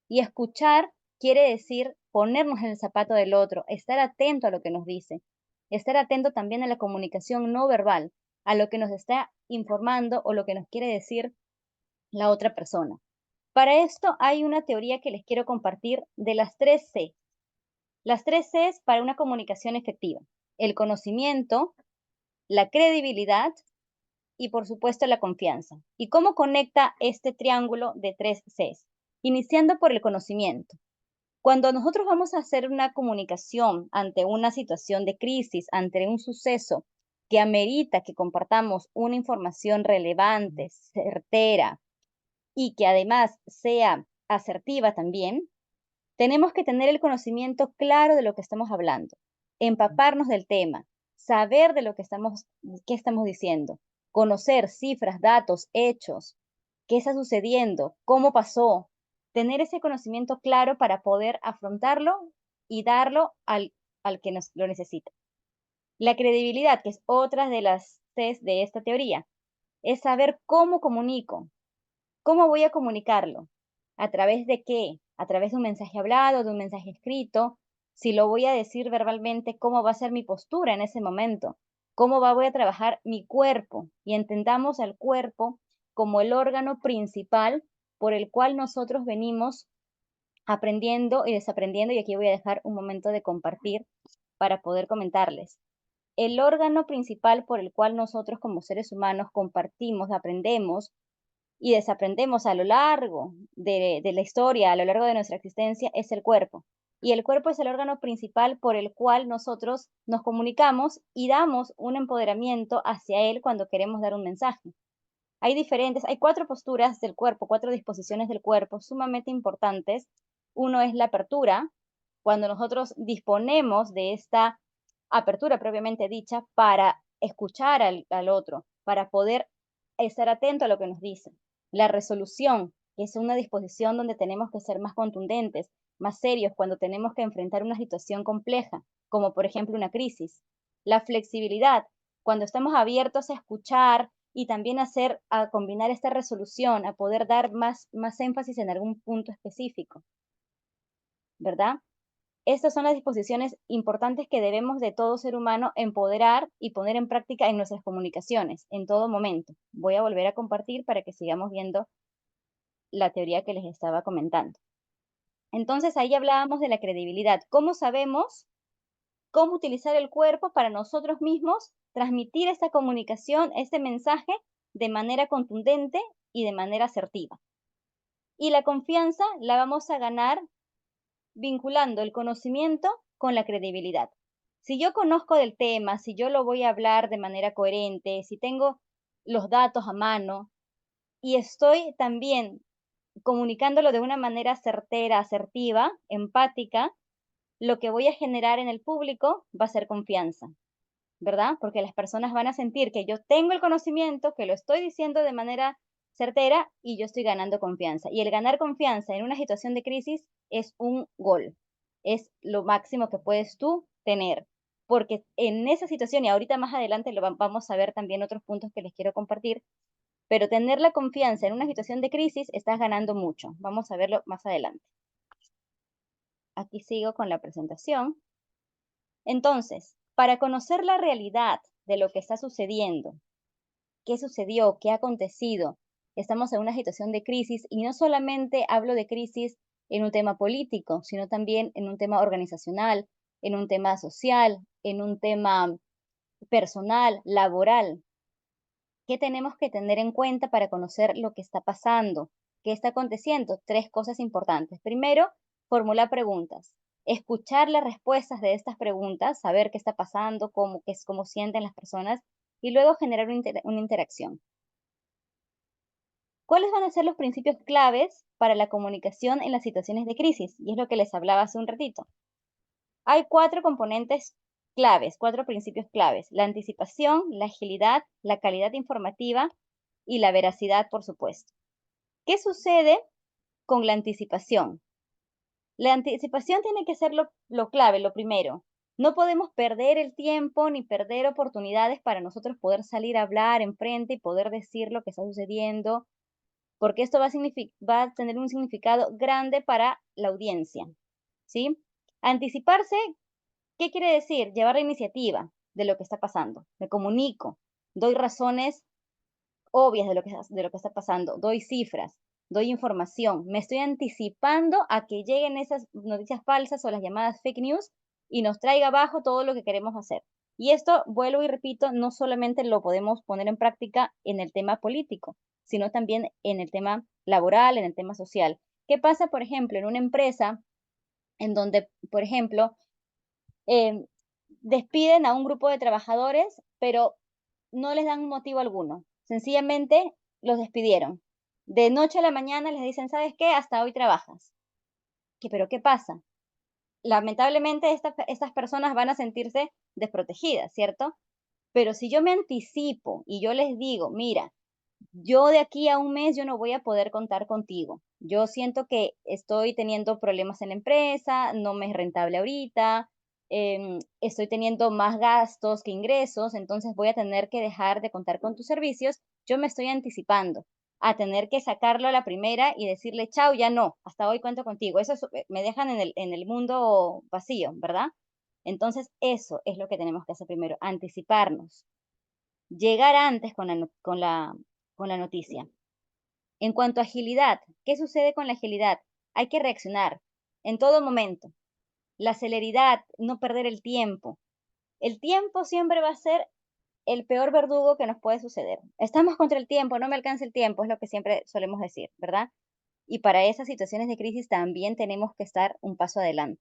Y escuchar quiere decir ponernos en el zapato del otro, estar atento a lo que nos dice, estar atento también a la comunicación no verbal, a lo que nos está informando o lo que nos quiere decir la otra persona. Para esto hay una teoría que les quiero compartir de las 3 C. Las 3 Cs para una comunicación efectiva. El conocimiento, la credibilidad y por supuesto la confianza. ¿Y cómo conecta este triángulo de 3 Cs? Iniciando por el conocimiento. Cuando nosotros vamos a hacer una comunicación ante una situación de crisis, ante un suceso que amerita que compartamos una información relevante, certera y que además sea asertiva también, tenemos que tener el conocimiento claro de lo que estamos hablando, empaparnos del tema, saber de lo que qué estamos diciendo, conocer cifras, datos, hechos, qué está sucediendo, cómo pasó, tener ese conocimiento claro para poder afrontarlo y darlo al que lo necesita. La credibilidad, que es otra de las Cs de esta teoría, es saber cómo comunico, cómo voy a comunicarlo, a través de qué, a través de un mensaje hablado, de un mensaje escrito, si lo voy a decir verbalmente, cómo va a ser mi postura en ese momento, voy a trabajar mi cuerpo y entendamos al cuerpo como el órgano principal por el cual nosotros venimos aprendiendo y desaprendiendo, y aquí voy a dejar un momento de compartir para poder comentarles. El órgano principal por el cual nosotros como seres humanos compartimos, aprendemos y desaprendemos a lo largo de la historia, a lo largo de nuestra existencia, es el cuerpo. Y el cuerpo es el órgano principal por el cual nosotros nos comunicamos y damos un empoderamiento hacia él cuando queremos dar un mensaje. Hay 4 posturas del cuerpo, 4 disposiciones del cuerpo sumamente importantes. Uno es la apertura, cuando nosotros disponemos de esta apertura propiamente dicha para escuchar al otro, para poder estar atento a lo que nos dice. La resolución, que es una disposición donde tenemos que ser más contundentes, más serios cuando tenemos que enfrentar una situación compleja, como por ejemplo una crisis. La flexibilidad, cuando estamos abiertos a escuchar y también a combinar esta resolución, a poder dar más énfasis en algún punto específico, ¿verdad? Estas son las disposiciones importantes que debemos de todo ser humano empoderar y poner en práctica en nuestras comunicaciones, en todo momento. Voy a volver a compartir para que sigamos viendo la teoría que les estaba comentando. Entonces, ahí hablábamos de la credibilidad. ¿Cómo sabemos cómo utilizar el cuerpo para nosotros mismos transmitir esta comunicación, este mensaje de manera contundente y de manera asertiva. Y la confianza la vamos a ganar vinculando el conocimiento con la credibilidad. Si yo conozco del tema, si yo lo voy a hablar de manera coherente, si tengo los datos a mano y estoy también comunicándolo de una manera certera, asertiva, empática, lo que voy a generar en el público va a ser confianza, ¿verdad? Porque las personas van a sentir que yo tengo el conocimiento, que lo estoy diciendo de manera certera y yo estoy ganando confianza. Y el ganar confianza en una situación de crisis es un gol, es lo máximo que puedes tú tener. Porque en esa situación, y ahorita más adelante vamos a ver también otros puntos que les quiero compartir, pero tener la confianza en una situación de crisis estás ganando mucho. Vamos a verlo más adelante. Aquí sigo con la presentación. Entonces, para conocer la realidad de lo que está sucediendo, qué sucedió, qué ha acontecido, estamos en una situación de crisis y no solamente hablo de crisis en un tema político, sino también en un tema organizacional, en un tema social, en un tema personal, laboral. ¿Qué tenemos que tener en cuenta para conocer lo que está pasando? ¿Qué está aconteciendo? Tres cosas importantes. Primero, formular preguntas. Escuchar las respuestas de estas preguntas, saber qué está pasando, cómo sienten las personas y luego generar una interacción. ¿Cuáles van a ser los principios claves para la comunicación en las situaciones de crisis? Y es lo que les hablaba hace un ratito. Hay cuatro componentes claves, cuatro principios claves: la anticipación, la agilidad, la calidad informativa y la veracidad, por supuesto. ¿Qué sucede con la anticipación? La anticipación tiene que ser lo clave, lo primero. No podemos perder el tiempo ni perder oportunidades para nosotros poder salir a hablar enfrente y poder decir lo que está sucediendo, porque esto va a tener un significado grande para la audiencia, ¿sí? Anticiparse, ¿qué quiere decir? Llevar la iniciativa de lo que está pasando. Me comunico, doy razones obvias de lo que está pasando, doy cifras, doy información, me estoy anticipando a que lleguen esas noticias falsas o las llamadas fake news y nos traiga abajo todo lo que queremos hacer. Y esto, vuelvo y repito, no solamente lo podemos poner en práctica en el tema político, sino también en el tema laboral, en el tema social. ¿Qué pasa, por ejemplo, en una empresa en donde, por ejemplo, eh, despiden a un grupo de trabajadores, pero no les dan motivo alguno? Sencillamente los despidieron. De noche a la mañana les dicen, ¿sabes qué? Hasta hoy trabajas. ¿Pero qué pasa? Lamentablemente estas personas van a sentirse desprotegidas, ¿cierto? Pero si yo me anticipo y yo les digo, mira, yo de aquí a un mes yo no voy a poder contar contigo. Yo siento que estoy teniendo problemas en la empresa, no me es rentable ahorita, estoy teniendo más gastos que ingresos, entonces voy a tener que dejar de contar con tus servicios. Yo me estoy anticipando a tener que sacarlo a la primera y decirle, chao, ya no, hasta hoy cuento contigo. Me dejan en el mundo vacío, ¿verdad? Entonces, eso es lo que tenemos que hacer primero, anticiparnos, llegar antes con la noticia. En cuanto a agilidad, ¿qué sucede con la agilidad? Hay que reaccionar en todo momento. La celeridad, no perder el tiempo. El tiempo siempre va a ser el peor verdugo que nos puede suceder. Estamos contra el tiempo, no me alcanza el tiempo, es lo que siempre solemos decir, ¿verdad? Y para esas situaciones de crisis también tenemos que estar un paso adelante.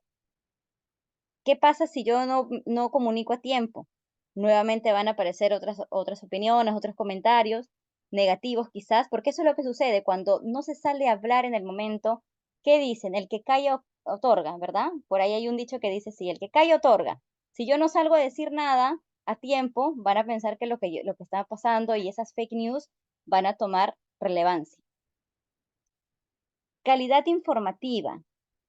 ¿Qué pasa si yo no comunico a tiempo? Nuevamente van a aparecer otras opiniones, otros comentarios negativos quizás, porque eso es lo que sucede cuando no se sale a hablar en el momento. ¿Qué dicen? El que calla otorga, ¿verdad? Por ahí hay un dicho que dice, sí, el que calla otorga. Si yo no salgo a decir nada a tiempo, van a pensar que lo que está pasando y esas fake news van a tomar relevancia. Calidad informativa,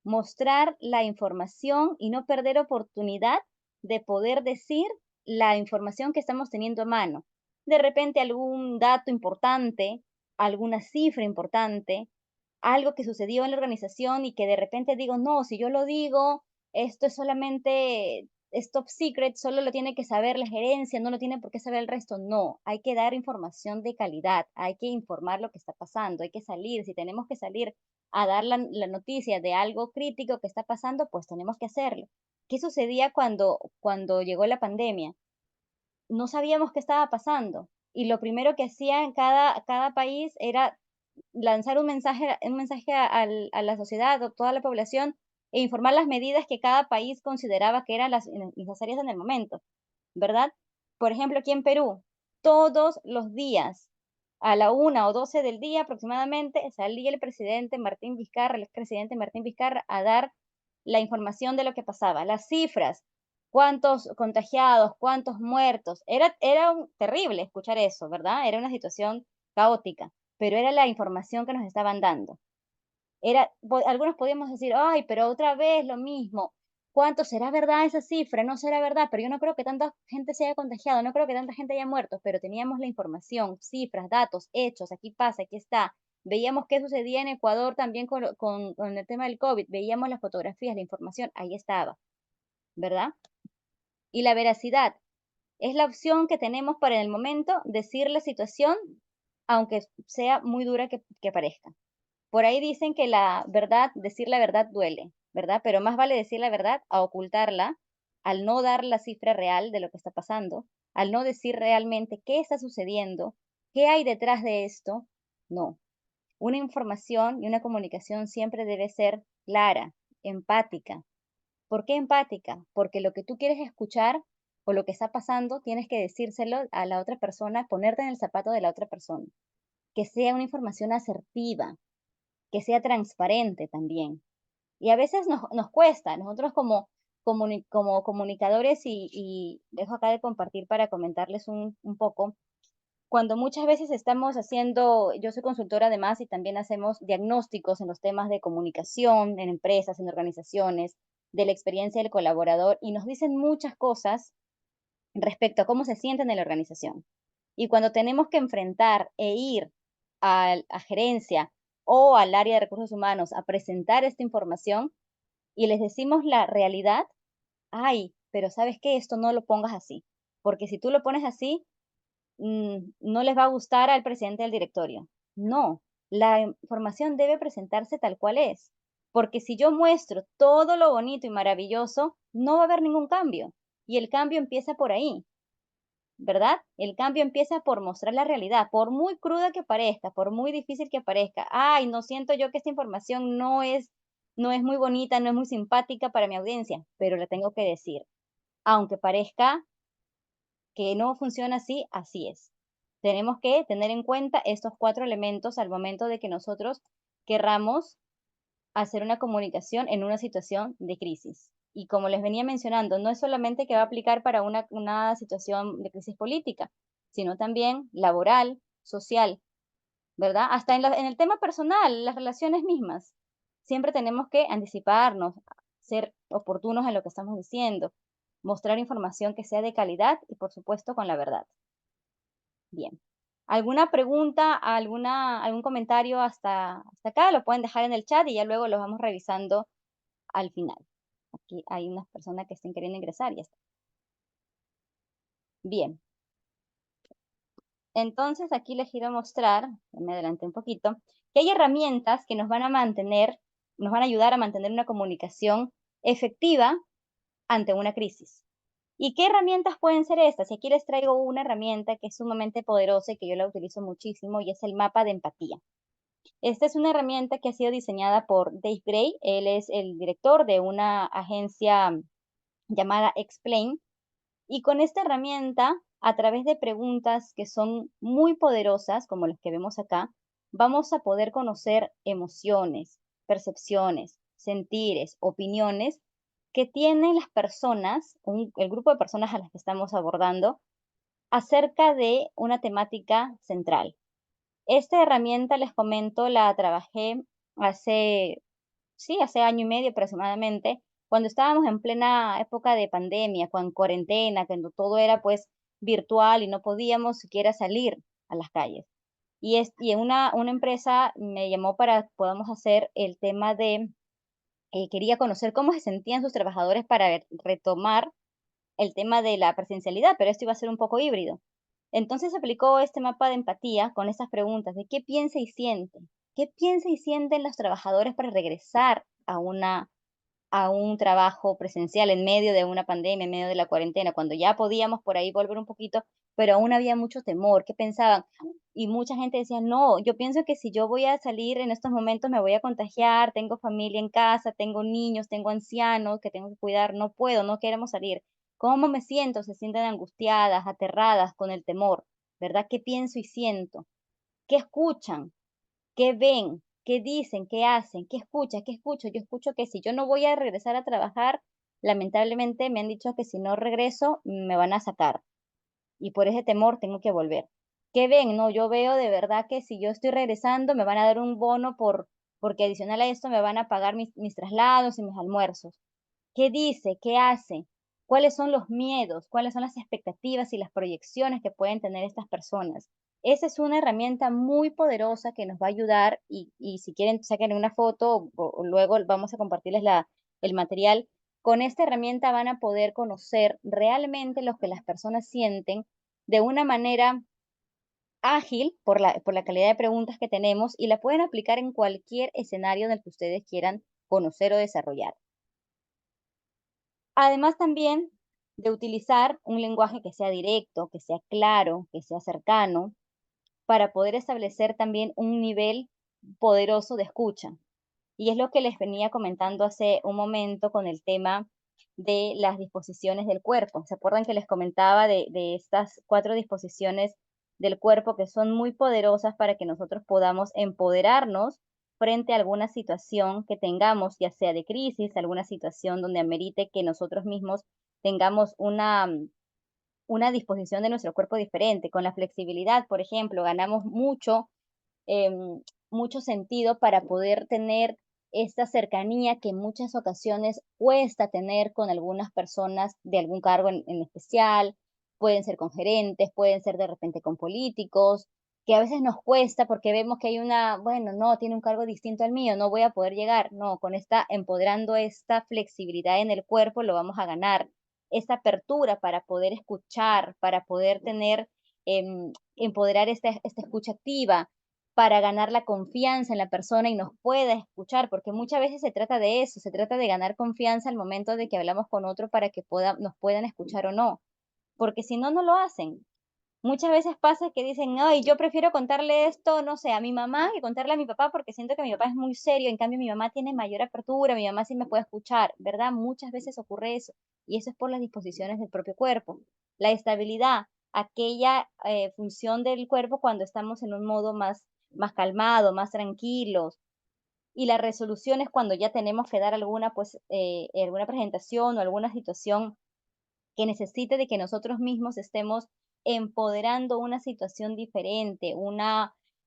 mostrar la información y no perder oportunidad de poder decir la información que estamos teniendo a mano. De repente algún dato importante, alguna cifra importante, algo que sucedió en la organización y que de repente digo, no, si yo lo digo, esto es solamente, es top secret, solo lo tiene que saber la gerencia, no lo tiene por qué saber el resto. No, hay que dar información de calidad, hay que informar lo que está pasando, hay que salir, si tenemos que salir a dar la noticia de algo crítico que está pasando, pues tenemos que hacerlo. ¿Qué sucedía cuando llegó la pandemia? no sabíamos qué estaba pasando. Y lo primero que hacía en cada país era lanzar un mensaje a la sociedad, a toda la población, e informar las medidas que cada país consideraba que eran las necesarias en el momento, ¿verdad? Por ejemplo, aquí en Perú, todos los días, a la 1 o 12 del día aproximadamente, salía el presidente Martín Vizcarra, el expresidente Martín Vizcarra, a dar la información de lo que pasaba, las cifras, cuántos contagiados, cuántos muertos. Era terrible escuchar eso, ¿verdad? Era una situación caótica, pero era la información que nos estaban dando. Algunos podíamos decir, ay, pero otra vez lo mismo. ¿Cuánto será verdad esa cifra? No será verdad, pero yo no creo que tanta gente se haya contagiado, no creo que tanta gente haya muerto, pero teníamos la información, cifras, datos, hechos, aquí pasa, aquí está. Veíamos qué sucedía en Ecuador también con el tema del COVID, veíamos las fotografías, la información, ahí estaba, ¿verdad? Y la veracidad es la opción que tenemos para en el momento decir la situación, aunque sea muy dura que parezca. Por ahí dicen que la verdad, decir la verdad duele, ¿verdad? Pero más vale decir la verdad a ocultarla, al no dar la cifra real de lo que está pasando, al no decir realmente qué está sucediendo, qué hay detrás de esto. No, una información y una comunicación siempre debe ser clara, empática. ¿Por qué empática? Porque lo que tú quieres escuchar o lo que está pasando, tienes que decírselo a la otra persona, ponerte en el zapato de la otra persona. Que sea una información asertiva, que sea transparente también. Y a veces nos cuesta, nosotros como comunicadores, y dejo acá de compartir para comentarles un poco, cuando muchas veces estamos haciendo, yo soy consultora además y también hacemos diagnósticos en los temas de comunicación, en empresas, en organizaciones, de la experiencia del colaborador, y nos dicen muchas cosas respecto a cómo se sienten en la organización. Y cuando tenemos que enfrentar e ir a gerencia o al área de recursos humanos a presentar esta información y les decimos la realidad, ay, pero sabes que esto no lo pongas así, porque si tú lo pones así, no les va a gustar al presidente del directorio. No, la información debe presentarse tal cual es, porque si yo muestro todo lo bonito y maravilloso, no va a haber ningún cambio. Y el cambio empieza por ahí, ¿verdad? El cambio empieza por mostrar la realidad, por muy cruda que parezca, por muy difícil que parezca. Ay, no siento yo que esta información no es muy bonita, no es muy simpática para mi audiencia, pero la tengo que decir. Aunque parezca que no funciona así, así es. Tenemos que tener en cuenta estos 4 elementos al momento de que nosotros querramos hacer una comunicación en una situación de crisis. Y como les venía mencionando, no es solamente que va a aplicar para una situación de crisis política, sino también laboral, social, ¿verdad? Hasta en el tema personal, las relaciones mismas. Siempre tenemos que anticiparnos, ser oportunos en lo que estamos diciendo, mostrar información que sea de calidad y, por supuesto, con la verdad. Bien. ¿Alguna pregunta, algún comentario hasta acá? Lo pueden dejar en el chat y ya luego los vamos revisando al final. Aquí hay unas personas que estén queriendo ingresar, ya está. Bien, entonces aquí les quiero mostrar, me adelanté un poquito, que hay herramientas que nos van a ayudar a mantener una comunicación efectiva ante una crisis. ¿Y qué herramientas pueden ser estas? Y aquí les traigo una herramienta que es sumamente poderosa y que yo la utilizo muchísimo y es el mapa de empatía. Esta es una herramienta que ha sido diseñada por Dave Gray. Él es el director de una agencia llamada Explain. Y con esta herramienta, a través de preguntas que son muy poderosas, como las que vemos acá, vamos a poder conocer emociones, percepciones, sentires, opiniones que tienen las personas, el grupo de personas a las que estamos abordando, acerca de una temática central. Esta herramienta, les comento, la trabajé hace, sí, hace año y medio aproximadamente, cuando estábamos en plena época de pandemia, con cuarentena, cuando todo era pues virtual y no podíamos siquiera salir a las calles. Y una empresa me llamó para que podamos hacer el tema de, quería conocer cómo se sentían sus trabajadores para retomar el tema de la presencialidad, pero esto iba a ser un poco híbrido. Entonces aplicó este mapa de empatía con estas preguntas de qué piensa y siente, qué piensa y sienten los trabajadores para regresar a un trabajo presencial en medio de una pandemia, en medio de la cuarentena, cuando ya podíamos por ahí volver un poquito, pero aún había mucho temor. ¿Qué pensaban? Y mucha gente decía, no, yo pienso que si yo voy a salir en estos momentos me voy a contagiar, tengo familia en casa, tengo niños, tengo ancianos que tengo que cuidar, no puedo, no queremos salir. ¿Cómo me siento? Se sienten angustiadas, aterradas con el temor, ¿verdad? ¿Qué pienso y siento? ¿Qué escuchan? ¿Qué ven? ¿Qué dicen? ¿Qué hacen? ¿Qué escucha? ¿Qué escucho? Yo escucho que si yo no voy a regresar a trabajar, lamentablemente me han dicho que si no regreso me van a sacar y por ese temor tengo que volver. ¿Qué ven? No, yo veo de verdad que si yo estoy regresando me van a dar un bono porque adicional a esto me van a pagar mis traslados y mis almuerzos. ¿Qué dice? ¿Qué hace? ¿Cuáles son los miedos? ¿Cuáles son las expectativas y las proyecciones que pueden tener estas personas? Esa es una herramienta muy poderosa que nos va a ayudar y si quieren saquen una foto o luego vamos a compartirles el material. Con esta herramienta van a poder conocer realmente lo que las personas sienten de una manera ágil por la calidad de preguntas que tenemos y la pueden aplicar en cualquier escenario en el que ustedes quieran conocer o desarrollar. Además también de utilizar un lenguaje que sea directo, que sea claro, que sea cercano, para poder establecer también un nivel poderoso de escucha. Y es lo que les venía comentando hace un momento con el tema de las disposiciones del cuerpo. ¿Se acuerdan que les comentaba de estas 4 disposiciones del cuerpo que son muy poderosas para que nosotros podamos empoderarnos frente a alguna situación que tengamos, ya sea de crisis, alguna situación donde amerite que nosotros mismos tengamos una disposición de nuestro cuerpo diferente? Con la flexibilidad, por ejemplo, ganamos em, mucho sentido para poder tener esta cercanía que en muchas ocasiones cuesta tener con algunas personas de algún cargo en especial, pueden ser con gerentes, pueden ser de repente con políticos, que a veces nos cuesta porque vemos que hay bueno, no, tiene un cargo distinto al mío, no voy a poder llegar. No, con empoderando esta flexibilidad en el cuerpo lo vamos a ganar. Esta apertura para poder escuchar, para poder tener, empoderar esta escucha activa, para ganar la confianza en la persona y nos pueda escuchar, porque muchas veces se trata de eso, se trata de ganar confianza al momento de que hablamos con otro para que nos puedan escuchar o no, porque si no, no lo hacen. Muchas veces pasa que dicen, ay, yo prefiero contarle esto, no sé, a mi mamá que contarle a mi papá porque siento que mi papá es muy serio, en cambio mi mamá tiene mayor apertura, mi mamá sí me puede escuchar, ¿verdad? Muchas veces ocurre eso y eso es por las disposiciones del propio cuerpo. La estabilidad, aquella función del cuerpo cuando estamos en un modo más calmado, más tranquilos. Y la resolución es cuando ya tenemos que dar alguna presentación o alguna situación que necesite de que nosotros mismos estemos empoderando una situación diferente,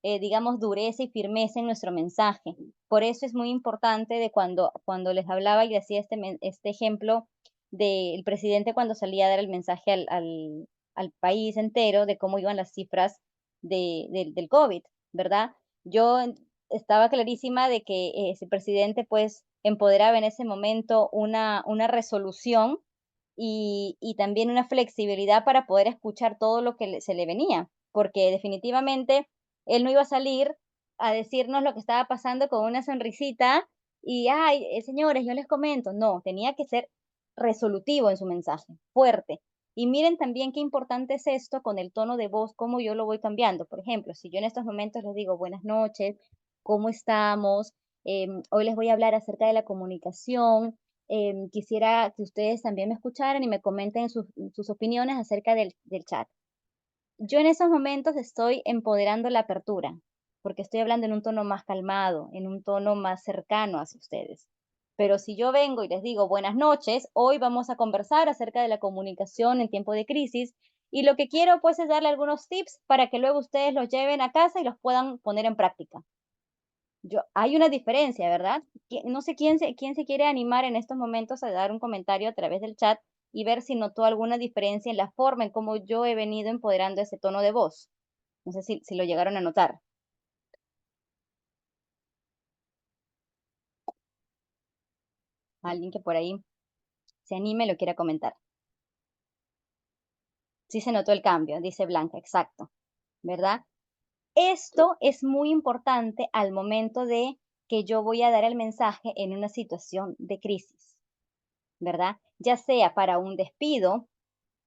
digamos, dureza y firmeza en nuestro mensaje. Por eso es muy importante de cuando les hablaba y decía este ejemplo del presidente cuando salía a dar el mensaje al país entero de cómo iban las cifras del COVID, ¿verdad? Yo estaba clarísima de que ese presidente pues empoderaba en ese momento una resolución y también una flexibilidad para poder escuchar todo lo que se le venía, porque definitivamente él no iba a salir a decirnos lo que estaba pasando con una sonrisita y, ay, señores, yo les comento, no, tenía que ser resolutivo en su mensaje, fuerte. Y miren también qué importante es esto con el tono de voz, cómo yo lo voy cambiando. Por ejemplo, si yo en estos momentos les digo buenas noches, ¿cómo estamos? Hoy les voy a hablar acerca de la comunicación. Quisiera que ustedes también me escucharan y me comenten sus opiniones acerca del chat. Yo en esos momentos estoy empoderando la apertura, porque estoy hablando en un tono más calmado, en un tono más cercano hacia ustedes. Pero si yo vengo y les digo buenas noches, hoy vamos a conversar acerca de la comunicación en tiempo de crisis y lo que quiero pues es darle algunos tips para que luego ustedes los lleven a casa y los puedan poner en práctica. Hay una diferencia, ¿verdad? No sé quién se quiere animar en estos momentos a dar un comentario a través del chat y ver si notó alguna diferencia en la forma en cómo yo he venido empoderando ese tono de voz. No sé si lo llegaron a notar. Alguien que por ahí se anime y lo quiera comentar. Sí se notó el cambio, dice Blanca, exacto, ¿verdad? Esto es muy importante al momento de que yo voy a dar el mensaje en una situación de crisis. ¿verdad? Ya sea para un despido,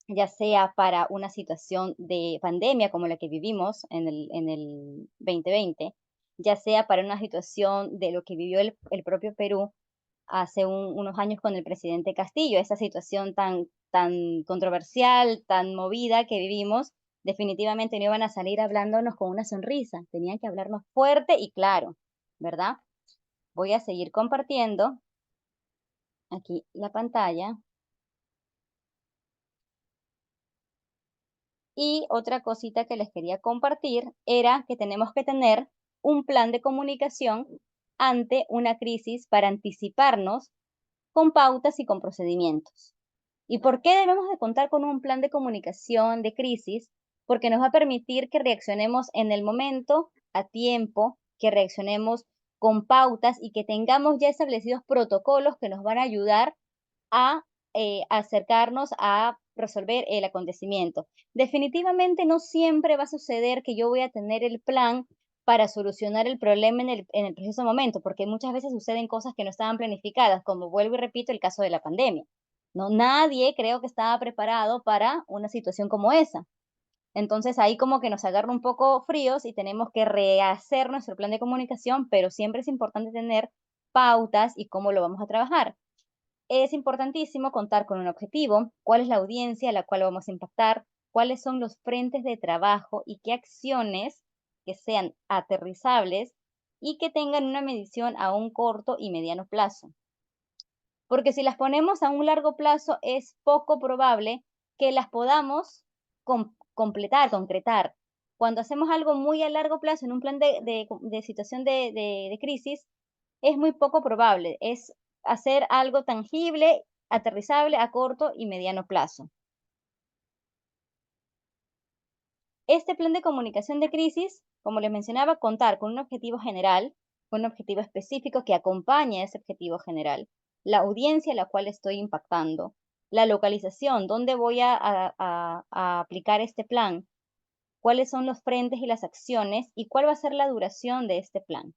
ya sea para una situación de pandemia como la que vivimos en el 2020, ya sea para una situación de lo que vivió el propio Perú hace unos años con el presidente Castillo, esa situación tan controversial, tan movida que vivimos, definitivamente no iban a salir hablándonos con una sonrisa, tenían que hablarnos fuerte y claro, ¿verdad? Voy a seguir compartiendo aquí la pantalla. Y otra cosita que les quería compartir era que tenemos que tener un plan de comunicación ante una crisis para anticiparnos con pautas y con procedimientos. ¿Y por qué debemos de contar con un plan de comunicación de crisis? Porque nos va a permitir que reaccionemos en el momento, a tiempo, que reaccionemos con pautas y que tengamos ya establecidos protocolos que nos van a ayudar a acercarnos a resolver el acontecimiento. Definitivamente no siempre va a suceder que yo voy a tener el plan para solucionar el problema en el preciso momento, porque muchas veces suceden cosas que no estaban planificadas, como vuelvo y repito el caso de la pandemia. No, nadie creo que estaba preparado para una situación como esa. Entonces ahí como que nos agarra un poco fríos y tenemos que rehacer nuestro plan de comunicación, pero siempre es importante tener pautas y cómo lo vamos a trabajar. Es importantísimo contar con un objetivo, cuál es la audiencia a la cual vamos a impactar, cuáles son los frentes de trabajo y qué acciones que sean aterrizables y que tengan una medición a un corto y mediano plazo. Porque si las ponemos a un largo plazo, es poco probable que las podamos completar, concretar. Cuando hacemos algo muy a largo plazo en un plan de situación de crisis, es muy poco probable. Es hacer algo tangible, aterrizable a corto y mediano plazo. Este plan de comunicación de crisis, como les mencionaba, contar con un objetivo general, con un objetivo específico que acompañe a ese objetivo general, la audiencia a la cual estoy impactando, la localización, dónde voy a aplicar este plan, cuáles son los frentes y las acciones y cuál va a ser la duración de este plan.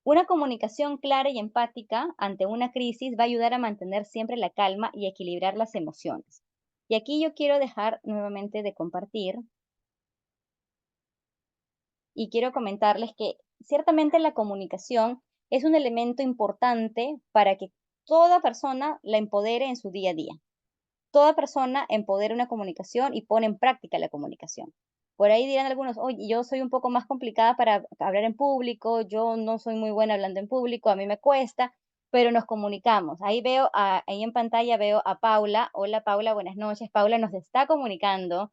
Una comunicación clara y empática ante una crisis va a ayudar a mantener siempre la calma y equilibrar las emociones. Y aquí yo quiero dejar nuevamente de compartir y quiero comentarles que ciertamente la comunicación es un elemento importante para que toda persona la empodere en su día a día. Toda persona empodera una comunicación y pone en práctica la comunicación. Por ahí dirán algunos, oye, yo soy un poco más complicada para hablar en público, yo no soy muy buena hablando en público, a mí me cuesta, pero nos comunicamos. Ahí veo, ahí en pantalla veo a Paula. Hola Paula, buenas noches. Paula nos está comunicando,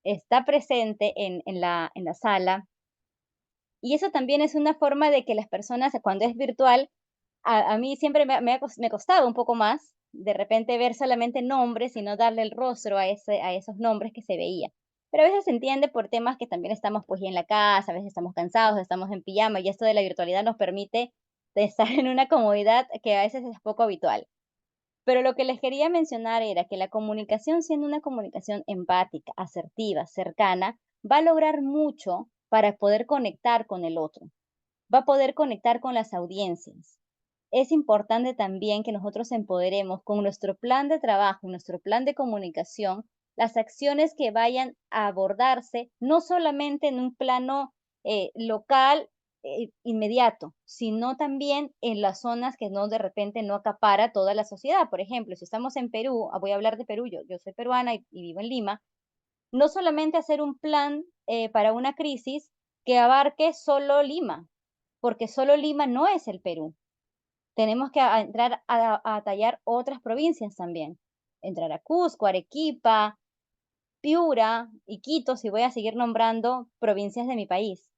está presente en la sala. Y eso también es una forma de que las personas, cuando es virtual, a mí siempre me costaba un poco más, de repente ver solamente nombres y no darle el rostro a esos nombres que se veía. Pero a veces se entiende por temas que también estamos pues ya en la casa, a veces estamos cansados, estamos en pijama y esto de la virtualidad nos permite de estar en una comodidad que a veces es poco habitual. Pero lo que les quería mencionar era que la comunicación, siendo una comunicación empática, asertiva, cercana, va a lograr mucho para poder conectar con el otro, va a poder conectar con las audiencias. Es importante también que nosotros empoderemos con nuestro plan de trabajo, nuestro plan de comunicación, las acciones que vayan a abordarse, no solamente en un plano local inmediato, sino también en las zonas que no de repente no acapara toda la sociedad. Por ejemplo, si estamos en Perú, voy a hablar de Perú, yo soy peruana y vivo en Lima, no solamente hacer un plan para una crisis que abarque solo Lima, porque solo Lima no es el Perú. Tenemos que entrar a tallar otras provincias también. Entrar a Cusco, Arequipa, Piura, Iquitos, y voy a seguir nombrando provincias de mi país.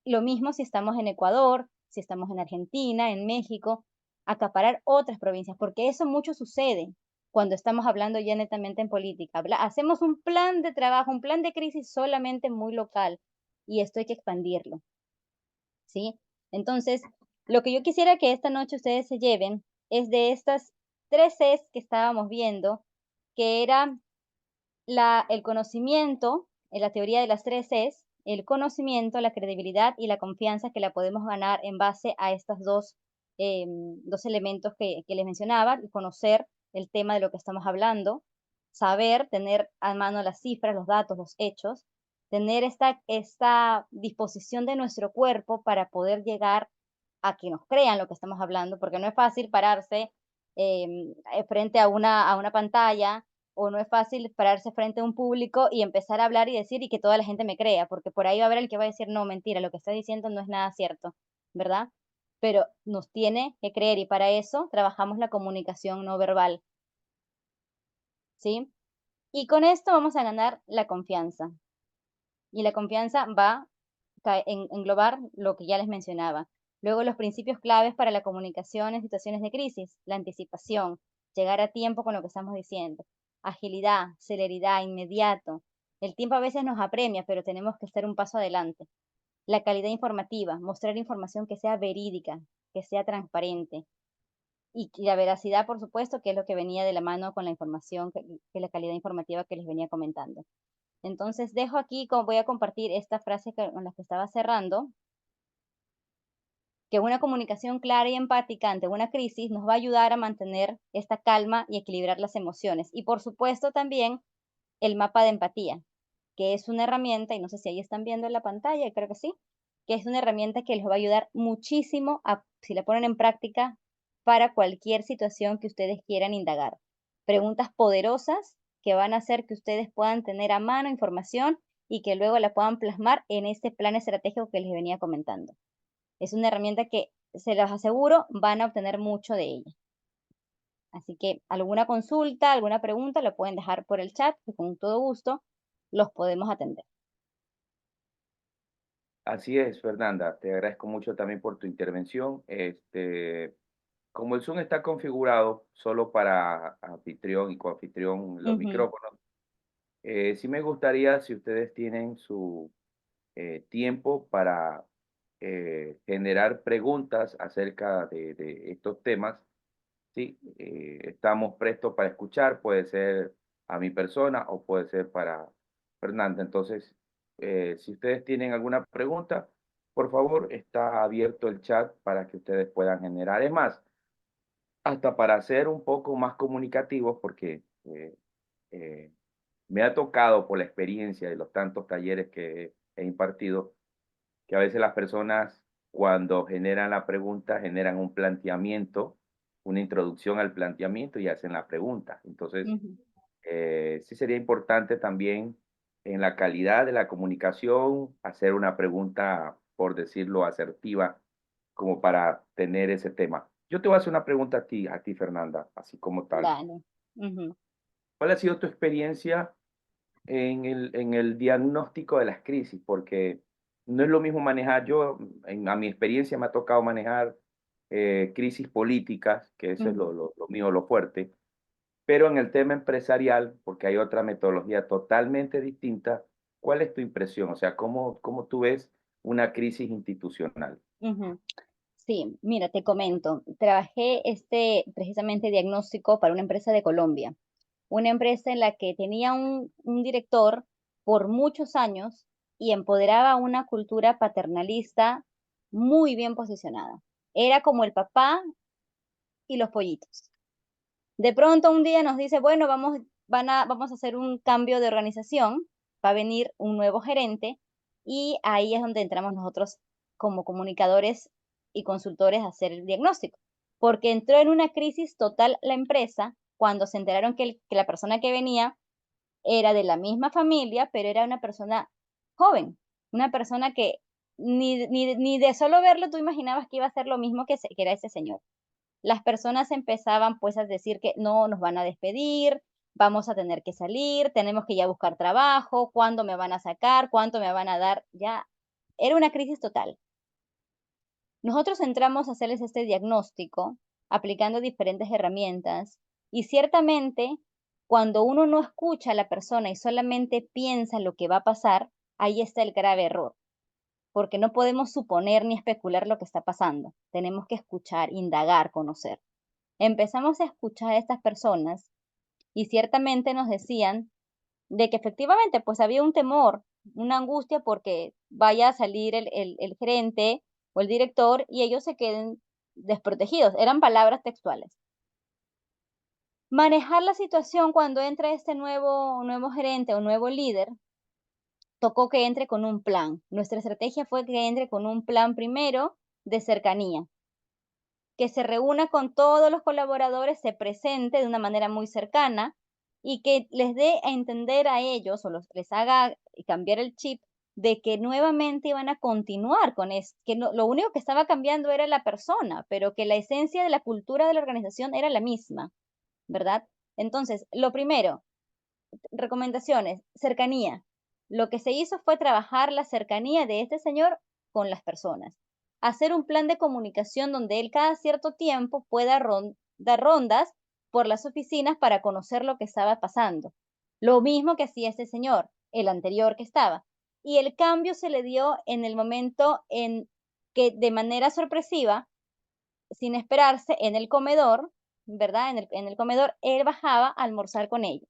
Lo mismo si estamos en Ecuador, si estamos en Argentina, en México, acaparar otras provincias, porque eso mucho sucede cuando estamos hablando ya netamente en política. Hacemos un plan de trabajo, un plan de crisis solamente muy local, y esto hay que expandirlo, ¿sí? Entonces, lo que yo quisiera que esta noche ustedes se lleven es de estas tres Cs que estábamos viendo, que era el conocimiento, en la teoría de las tres Cs, el conocimiento, la credibilidad y la confianza que la podemos ganar en base a estas dos dos elementos que les mencionaba, conocer el tema de lo que estamos hablando, saber, tener a mano las cifras, los datos, los hechos, tener esta disposición de nuestro cuerpo para poder llegar a que nos crean lo que estamos hablando, porque no es fácil pararse frente a una pantalla, o no es fácil pararse frente a un público y empezar a hablar y decir y que toda la gente me crea, porque por ahí va a haber el que va a decir, no, mentira, lo que está diciendo no es nada cierto, ¿verdad? Pero nos tiene que creer y para eso trabajamos la comunicación no verbal, ¿sí? Y con esto vamos a ganar la confianza. Y la confianza va a englobar lo que ya les mencionaba. Luego, los principios claves para la comunicación en situaciones de crisis, la anticipación, llegar a tiempo con lo que estamos diciendo, agilidad, celeridad, inmediato. El tiempo a veces nos apremia, pero tenemos que estar un paso adelante. La calidad informativa, mostrar información que sea verídica, que sea transparente. Y la veracidad, por supuesto, que es lo que venía de la mano con la información, que la calidad informativa que les venía comentando. Entonces, dejo aquí, voy a compartir esta frase con la que estaba cerrando, que una comunicación clara y empática ante una crisis nos va a ayudar a mantener esta calma y equilibrar las emociones. Y por supuesto también el mapa de empatía, que es una herramienta, y no sé si ahí están viendo en la pantalla, creo que sí, que es una herramienta que les va a ayudar muchísimo si la ponen en práctica para cualquier situación que ustedes quieran indagar. Preguntas poderosas que van a hacer que ustedes puedan tener a mano información y que luego la puedan plasmar en este plan estratégico que les venía comentando. Es una herramienta que, se los aseguro, van a obtener mucho de ella. Así que alguna consulta, alguna pregunta, lo pueden dejar por el chat, que con todo gusto los podemos atender. Así es, Fernanda. Te agradezco mucho también por tu intervención. Como el Zoom está configurado solo para anfitrión y coanfitrión, los Ujú, micrófonos, sí me gustaría, si ustedes tienen su tiempo para generar preguntas acerca de estos temas, ¿sí? Estamos prestos para escuchar, puede ser a mi persona o puede ser para Fernanda. Entonces, si ustedes tienen alguna pregunta, por favor, está abierto el chat para que ustedes puedan generar. Es más, hasta para ser un poco más comunicativos, porque eh, me ha tocado por la experiencia de los tantos talleres que he impartido, que a veces las personas cuando generan la pregunta generan un planteamiento, una introducción al planteamiento y hacen la pregunta. Entonces, ujú. sí sería importante también en la calidad de la comunicación hacer una pregunta, por decirlo, asertiva, como para tener ese tema. Yo te voy a hacer una pregunta a ti, Fernanda, así como tal. Dale. Ujú, ¿Cuál ha sido tu experiencia en el diagnóstico de las crisis? Porque no es lo mismo manejar, a mi experiencia me ha tocado manejar crisis políticas, que eso es ujú. lo mío, lo fuerte, pero en el tema empresarial, porque hay otra metodología totalmente distinta, ¿cuál es tu impresión? O sea, cómo tú ves una crisis institucional? Ujú. Sí, mira, te comento, trabajé este precisamente diagnóstico para una empresa de Colombia, una empresa en la que tenía un director por muchos años y empoderaba una cultura paternalista muy bien posicionada. Era como el papá y los pollitos. De pronto un día nos dice, bueno, vamos a hacer un cambio de organización, va a venir un nuevo gerente y ahí es donde entramos nosotros como comunicadores y consultores a hacer el diagnóstico, porque entró en una crisis total la empresa cuando se enteraron que la persona que venía era de la misma familia, pero era una persona joven, una persona que ni de solo verlo tú imaginabas que iba a ser lo mismo que era ese señor. Las personas empezaban pues a decir que no nos van a despedir, vamos a tener que salir, tenemos que ya buscar trabajo, cuándo me van a sacar, cuánto me van a dar, ya era una crisis total. Nosotros entramos a hacerles este diagnóstico aplicando diferentes herramientas y ciertamente cuando uno no escucha a la persona y solamente piensa lo que va a pasar, ahí está el grave error, porque no podemos suponer ni especular lo que está pasando. Tenemos que escuchar, indagar, conocer. Empezamos a escuchar a estas personas y ciertamente nos decían de que efectivamente pues había un temor, una angustia porque vaya a salir el gerente o el director y ellos se queden desprotegidos, eran palabras textuales. Manejar la situación cuando entra este nuevo gerente o nuevo líder, tocó que entre con un plan. Nuestra estrategia fue que entre con un plan primero de cercanía, que se reúna con todos los colaboradores, se presente de una manera muy cercana y que les dé a entender a ellos o les haga cambiar el chip de que nuevamente iban a continuar con esto, que lo único que estaba cambiando era la persona, pero que la esencia de la cultura de la organización era la misma, ¿verdad? Entonces, lo primero, recomendaciones, cercanía. Lo que se hizo fue trabajar la cercanía de este señor con las personas. Hacer un plan de comunicación donde él cada cierto tiempo pueda dar rondas por las oficinas para conocer lo que estaba pasando. Lo mismo que hacía este señor, el anterior que estaba. Y el cambio se le dio en el momento en que de manera sorpresiva, sin esperarse, en el comedor, ¿verdad? En el comedor, él bajaba a almorzar con ellos.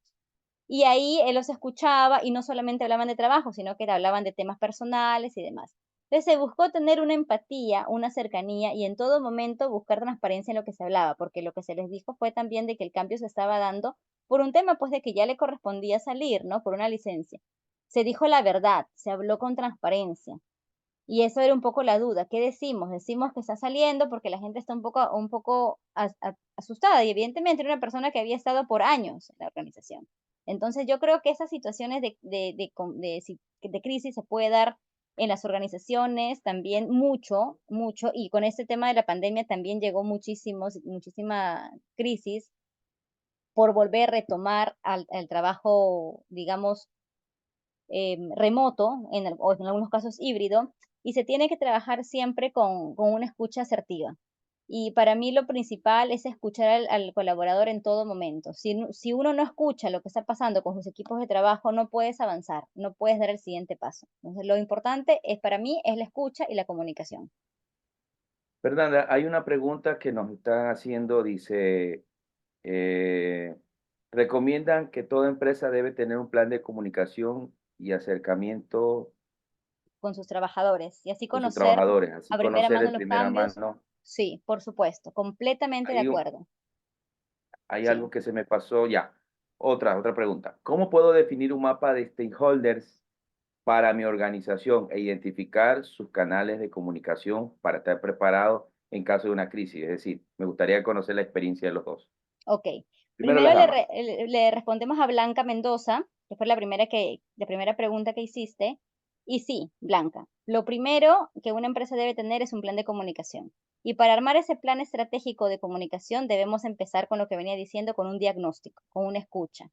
Y ahí él los escuchaba y no solamente hablaban de trabajo, sino que hablaban de temas personales y demás. Entonces se buscó tener una empatía, una cercanía y en todo momento buscar transparencia en lo que se hablaba, porque lo que se les dijo fue también de que el cambio se estaba dando por un tema pues de que ya le correspondía salir, ¿no? Por una licencia. Se dijo la verdad, se habló con transparencia. Y eso era un poco la duda. ¿Qué decimos? Decimos que está saliendo porque la gente está un poco asustada y evidentemente era una persona que había estado por años en la organización. Entonces yo creo que esas situaciones de crisis se puede dar en las organizaciones también mucho, mucho, y con este tema de la pandemia también llegó muchísima crisis por volver a retomar al trabajo, digamos, remoto, o en algunos casos híbrido, y se tiene que trabajar siempre con una escucha asertiva. Y para mí lo principal es escuchar al colaborador en todo momento. Si uno no escucha lo que está pasando con sus equipos de trabajo, no puedes avanzar, no puedes dar el siguiente paso. Entonces, lo importante es para mí es la escucha y la comunicación. Fernanda, hay una pregunta que nos están haciendo, dice, eh, recomiendan que toda empresa debe tener un plan de comunicación y acercamiento Con sus trabajadores y así con sus conocer trabajadores, así a primera conocer mano de los primera cambios. mano. Sí, por supuesto, completamente de Hay un, acuerdo. hay Sí. algo que se me pasó ya. Otra pregunta. ¿Cómo puedo definir un mapa de stakeholders para mi organización e identificar sus canales de comunicación para estar preparado en caso de una crisis? Es decir, me gustaría conocer la experiencia de los dos. Ok. Primero Primero las damas. le respondemos a Blanca Mendoza, que fue la primera pregunta que hiciste. Y sí, Blanca, lo primero que una empresa debe tener es un plan de comunicación. Y para armar ese plan estratégico de comunicación debemos empezar con lo que venía diciendo, con un diagnóstico, con una escucha.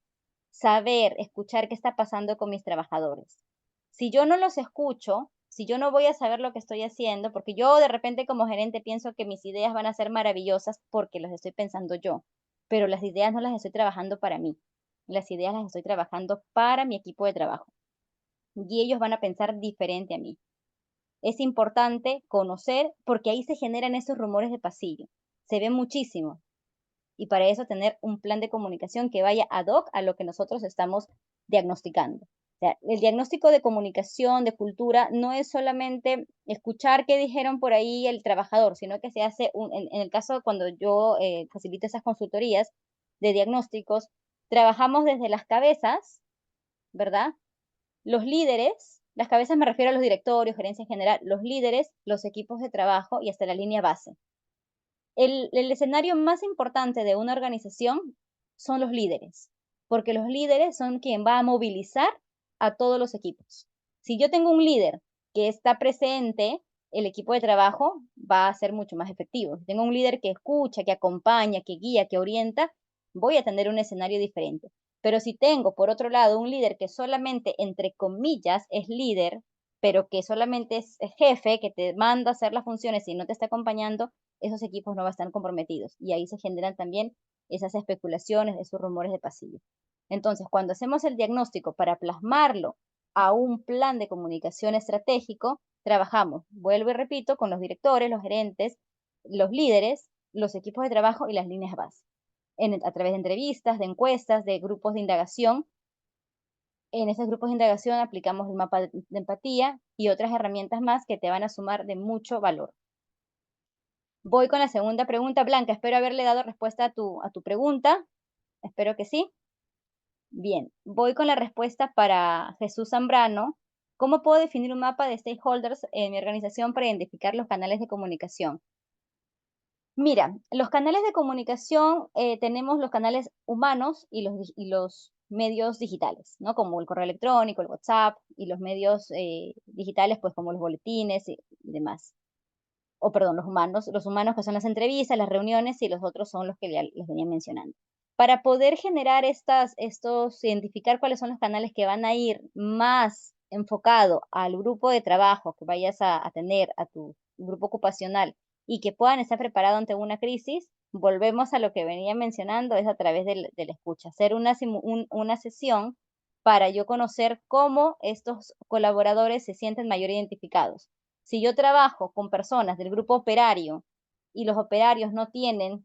Saber, escuchar qué está pasando con mis trabajadores. Si yo no los escucho, si yo no voy a saber lo que estoy haciendo, porque yo de repente como gerente pienso que mis ideas van a ser maravillosas porque las estoy pensando yo, pero las ideas no las estoy trabajando para mí. Las ideas las estoy trabajando para mi equipo de trabajo y ellos van a pensar diferente a mí. Es importante conocer porque ahí se generan esos rumores de pasillo. Se ve muchísimo y para eso tener un plan de comunicación que vaya ad hoc a lo que nosotros estamos diagnosticando. O sea, el diagnóstico de comunicación, de cultura, no es solamente escuchar qué dijeron por ahí el trabajador, sino que se hace, en el caso cuando yo facilito esas consultorías de diagnósticos, trabajamos desde las cabezas, ¿verdad? Los líderes, las cabezas me refiero a los directorios, gerencia en general, los líderes, los equipos de trabajo y hasta la línea base. El escenario más importante de una organización son los líderes, porque los líderes son quien va a movilizar a todos los equipos. Si yo tengo un líder que está presente, el equipo de trabajo va a ser mucho más efectivo. Si tengo un líder que escucha, que acompaña, que guía, que orienta, voy a tener un escenario diferente. Pero si tengo, por otro lado, un líder que solamente, entre comillas, es líder, pero que solamente es jefe, que te manda a hacer las funciones y no te está acompañando, esos equipos no van a estar comprometidos y ahí se generan también esas especulaciones, esos rumores de pasillo. Entonces, cuando hacemos el diagnóstico para plasmarlo a un plan de comunicación estratégico, trabajamos, vuelvo y repito, con los directores, los gerentes, los líderes, los equipos de trabajo y las líneas base. A través de entrevistas, de encuestas, de grupos de indagación. En esos grupos de indagación aplicamos el mapa de empatía y otras herramientas más que te van a sumar de mucho valor. Voy con la segunda pregunta, Blanca. Espero haberle dado respuesta a tu pregunta. Espero que sí. Bien, voy con la respuesta para Jesús Zambrano. ¿Cómo puedo definir un mapa de stakeholders en mi organización para identificar los canales de comunicación? Mira, los canales de comunicación, tenemos los canales humanos y y los medios digitales, ¿no? Como el correo electrónico, el WhatsApp y los medios digitales, pues como los boletines y demás. O perdón, los humanos que son las entrevistas, las reuniones y los otros son los que ya les venía mencionando. Para poder generar identificar cuáles son los canales que van a ir más enfocado al grupo de trabajo que vayas a tener, a tu grupo ocupacional y que puedan estar preparados ante una crisis, volvemos a lo que venía mencionando, es a través de la escucha, hacer una sesión para yo conocer cómo estos colaboradores se sienten mayor identificados. Si yo trabajo con personas del grupo operario y los operarios no tienen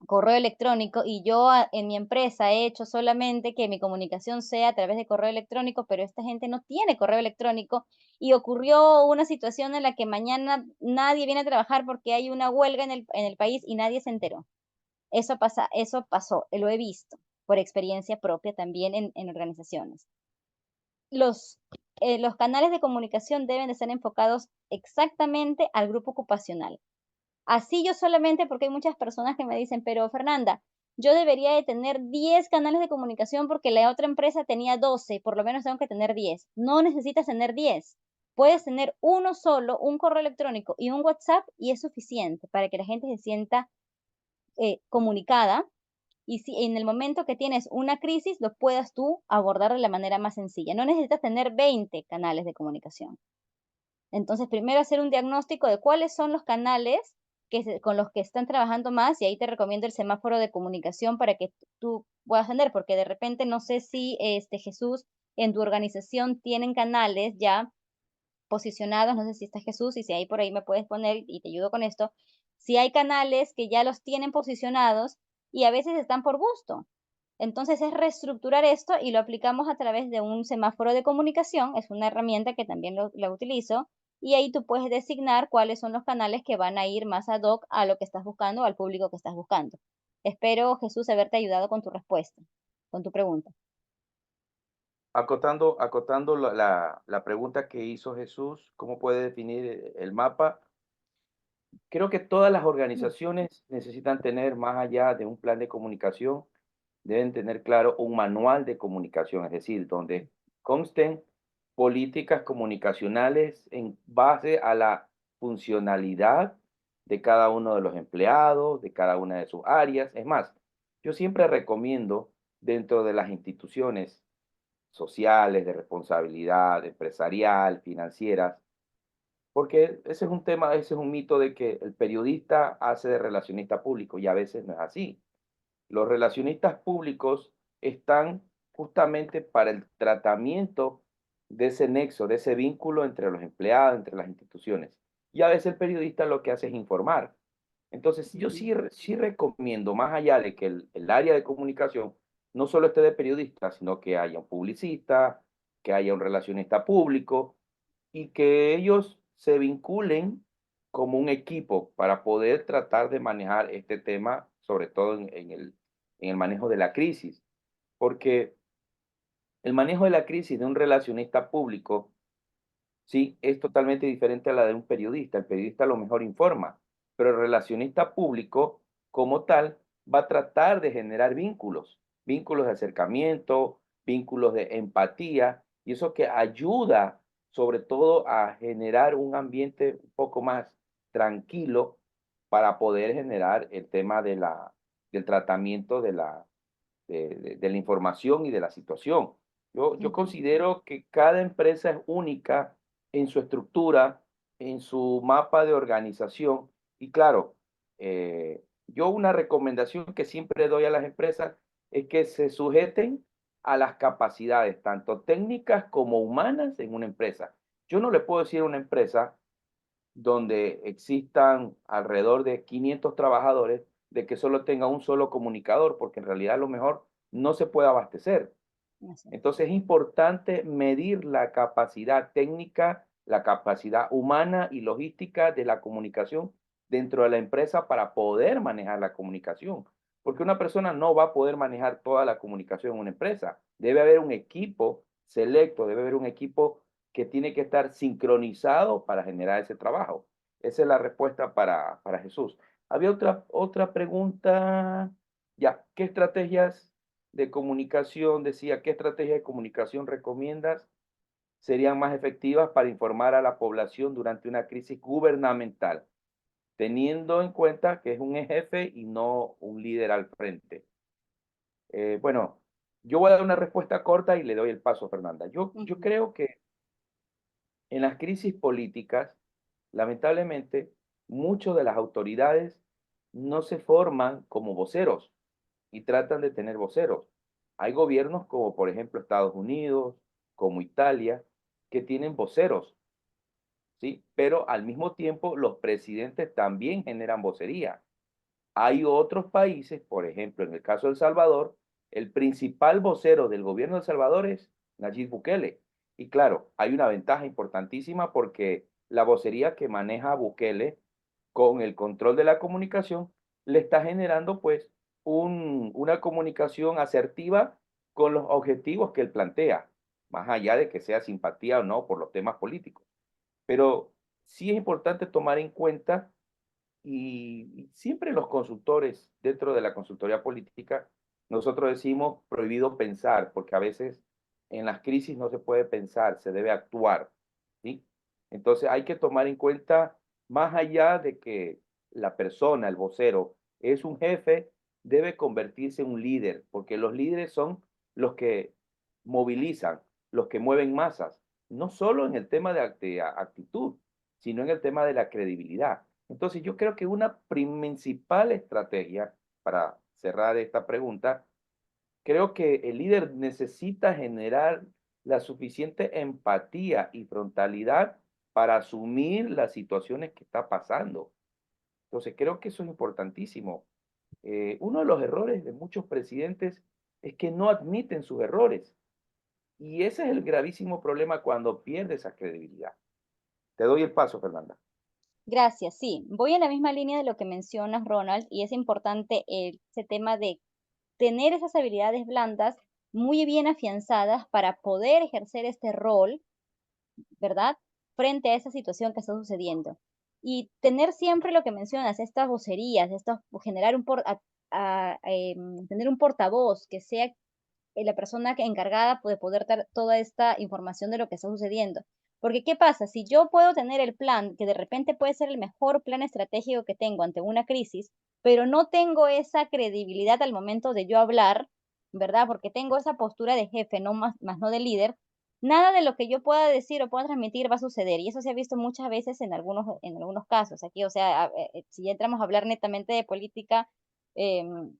correo electrónico y yo en mi empresa he hecho solamente que mi comunicación sea a través de correo electrónico, pero esta gente no tiene correo electrónico y ocurrió una situación en la que mañana nadie viene a trabajar porque hay una huelga en el país y nadie se enteró. Eso pasó, lo he visto por experiencia propia también en organizaciones. Los, los canales de comunicación deben de ser enfocados exactamente al grupo ocupacional. Así yo solamente, porque hay muchas personas que me dicen, pero Fernanda, yo debería de tener 10 canales de comunicación porque la otra empresa tenía 12, por lo menos tengo que tener 10. No necesitas tener 10. Puedes tener uno solo, un correo electrónico y un WhatsApp y es suficiente para que la gente se sienta comunicada y si en el momento que tienes una crisis lo puedas tú abordar de la manera más sencilla. No necesitas tener 20 canales de comunicación. Entonces, primero hacer un diagnóstico de cuáles son los canales con los que están trabajando más y ahí te recomiendo el semáforo de comunicación para que tú puedas tener, porque de repente no sé si Jesús en tu organización tienen canales ya posicionados, no sé si está Jesús y si ahí por ahí me puedes poner y te ayudo con esto, si hay canales que ya los tienen posicionados y a veces están por gusto. Entonces es reestructurar esto y lo aplicamos a través de un semáforo de comunicación, es una herramienta que también la utilizo y ahí tú puedes designar cuáles son los canales que van a ir más ad hoc a lo que estás buscando, al público que estás buscando. Espero, Jesús, haberte ayudado con tu respuesta, con tu pregunta. Acotando la pregunta que hizo Jesús, ¿cómo puede definir el mapa? Creo que todas las organizaciones necesitan tener, más allá de un plan de comunicación, deben tener claro un manual de comunicación, es decir, donde consten políticas comunicacionales en base a la funcionalidad de cada uno de los empleados, de cada una de sus áreas. Es más, yo siempre recomiendo dentro de las instituciones sociales, de responsabilidad empresarial, financieras, porque ese es un tema, ese es un mito de que el periodista hace de relacionista público y a veces no es así. Los relacionistas públicos están justamente para el tratamiento de ese nexo, de ese vínculo entre los empleados, entre las instituciones. Y a veces el periodista lo que hace es informar. Entonces, yo sí recomiendo, más allá de que el área de comunicación no solo esté de periodista, sino que haya un publicista, que haya un relacionista público y que ellos se vinculen como un equipo para poder tratar de manejar este tema, sobre todo en el manejo de la crisis. Porque el manejo de la crisis de un relacionista público, sí, es totalmente diferente a la de un periodista. El periodista a lo mejor informa, pero el relacionista público, como tal, va a tratar de generar vínculos, vínculos de acercamiento, vínculos de empatía, y eso que ayuda sobre todo a generar un ambiente un poco más tranquilo para poder generar el tema del tratamiento de la información y de la situación. Yo Ujú. considero que cada empresa es única en su estructura, en su mapa de organización. Y claro, yo una recomendación que siempre doy a las empresas es que se sujeten a las capacidades, tanto técnicas como humanas en una empresa. Yo no le puedo decir a una empresa donde existan alrededor de 500 trabajadores, de que solo tenga un solo comunicador, porque en realidad a lo mejor no se puede abastecer. Así es. Entonces es importante medir la capacidad técnica, la capacidad humana y logística de la comunicación dentro de la empresa para poder manejar la comunicación. Porque una persona no va a poder manejar toda la comunicación en una empresa. Debe haber un equipo selecto, debe haber un equipo que tiene que estar sincronizado para generar ese trabajo. Esa es la respuesta para Jesús. Había otra pregunta. Ya, ¿qué estrategias de comunicación, decía, qué estrategias de comunicación recomiendas serían más efectivas para informar a la población durante una crisis gubernamental, teniendo en cuenta que es un jefe y no un líder al frente? Bueno, yo voy a dar una respuesta corta y le doy el paso a Fernanda. Yo Ujú. creo que en las crisis políticas, lamentablemente, muchas de las autoridades no se forman como voceros y tratan de tener voceros. Hay gobiernos como por ejemplo Estados Unidos, como Italia, que tienen voceros, ¿sí? Pero al mismo tiempo los presidentes también generan vocería. Hay otros países, por ejemplo, en el caso de El Salvador, el principal vocero del gobierno de El Salvador es Nayib Bukele. Y claro, hay una ventaja importantísima porque la vocería que maneja Bukele con el control de la comunicación le está generando pues una comunicación asertiva con los objetivos que él plantea, más allá de que sea simpatía o no por los temas políticos. Pero sí es importante tomar en cuenta y siempre los consultores, dentro de la consultoría política, nosotros decimos prohibido pensar, porque a veces en las crisis no se puede pensar, se debe actuar, ¿sí? Entonces hay que tomar en cuenta, más allá de que la persona, el vocero, es un jefe, debe convertirse en un líder, porque los líderes son los que movilizan, los que mueven masas, no solo en el tema de actitud, sino en el tema de la credibilidad. Entonces, yo creo que una principal estrategia para cerrar esta pregunta, creo que el líder necesita generar la suficiente empatía y frontalidad para asumir las situaciones que está pasando. Entonces, creo que eso es importantísimo. Uno de los errores de muchos presidentes es que no admiten sus errores. Y ese es el gravísimo problema cuando pierde esa credibilidad. Te doy el paso, Fernanda. Gracias, sí. Voy en la misma línea de lo que mencionas, Ronald, y es importante ese tema de tener esas habilidades blandas muy bien afianzadas para poder ejercer este rol, ¿verdad? Frente a esa situación que está sucediendo. Y tener siempre lo que mencionas, estas vocerías, estos, generar tener un portavoz que sea la persona encargada de poder dar toda esta información de lo que está sucediendo. Porque, ¿qué pasa? Si yo puedo tener el plan, que de repente puede ser el mejor plan estratégico que tengo ante una crisis, pero no tengo esa credibilidad al momento de yo hablar, ¿verdad? Porque tengo esa postura de jefe, no más no de líder, nada de lo que yo pueda decir o pueda transmitir va a suceder. Y eso se ha visto muchas veces en algunos casos. Aquí, o sea, si ya entramos a hablar netamente de política, em,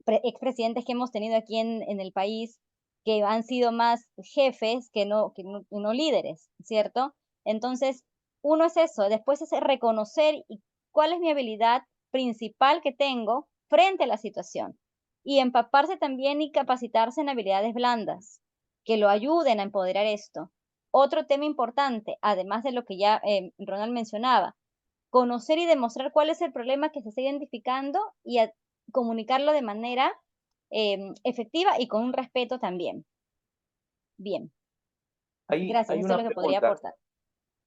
expresidentes que hemos tenido aquí en el país que han sido más jefes que no líderes, ¿cierto? Entonces, uno es eso, después es reconocer cuál es mi habilidad principal que tengo frente a la situación y empaparse también y capacitarse en habilidades blandas que lo ayuden a empoderar esto. Otro tema importante, además de lo que ya Ronald mencionaba, conocer y demostrar cuál es el problema que se está identificando y comunicarlo de manera efectiva y con un respeto también. Bien, Hay, gracias, hay eso es una lo que podría pregunta. aportar.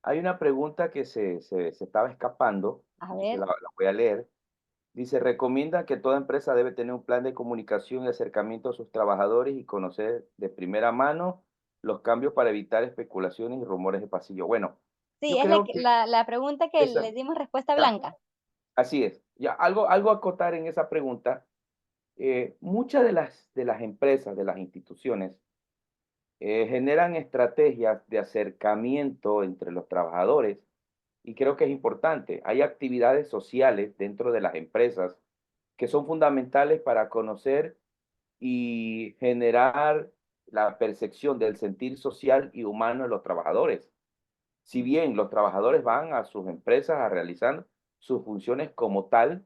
Hay una pregunta que se estaba escapando, A entonces ver, la voy a leer. Dice, recomienda que toda empresa debe tener un plan de comunicación y acercamiento a sus trabajadores y conocer de primera mano los cambios para evitar especulaciones y rumores de pasillo. Bueno, sí, yo es creo que la pregunta que esa, le dimos respuesta ya, blanca. así es. Ya, algo a acotar en esa pregunta. Muchas de las empresas, de las instituciones, generan estrategias de acercamiento entre los trabajadores y creo que es importante. Hay actividades sociales dentro de las empresas que son fundamentales para conocer y generar la percepción del sentir social y humano de los trabajadores. Si bien los trabajadores van a sus empresas a realizar sus funciones como tal,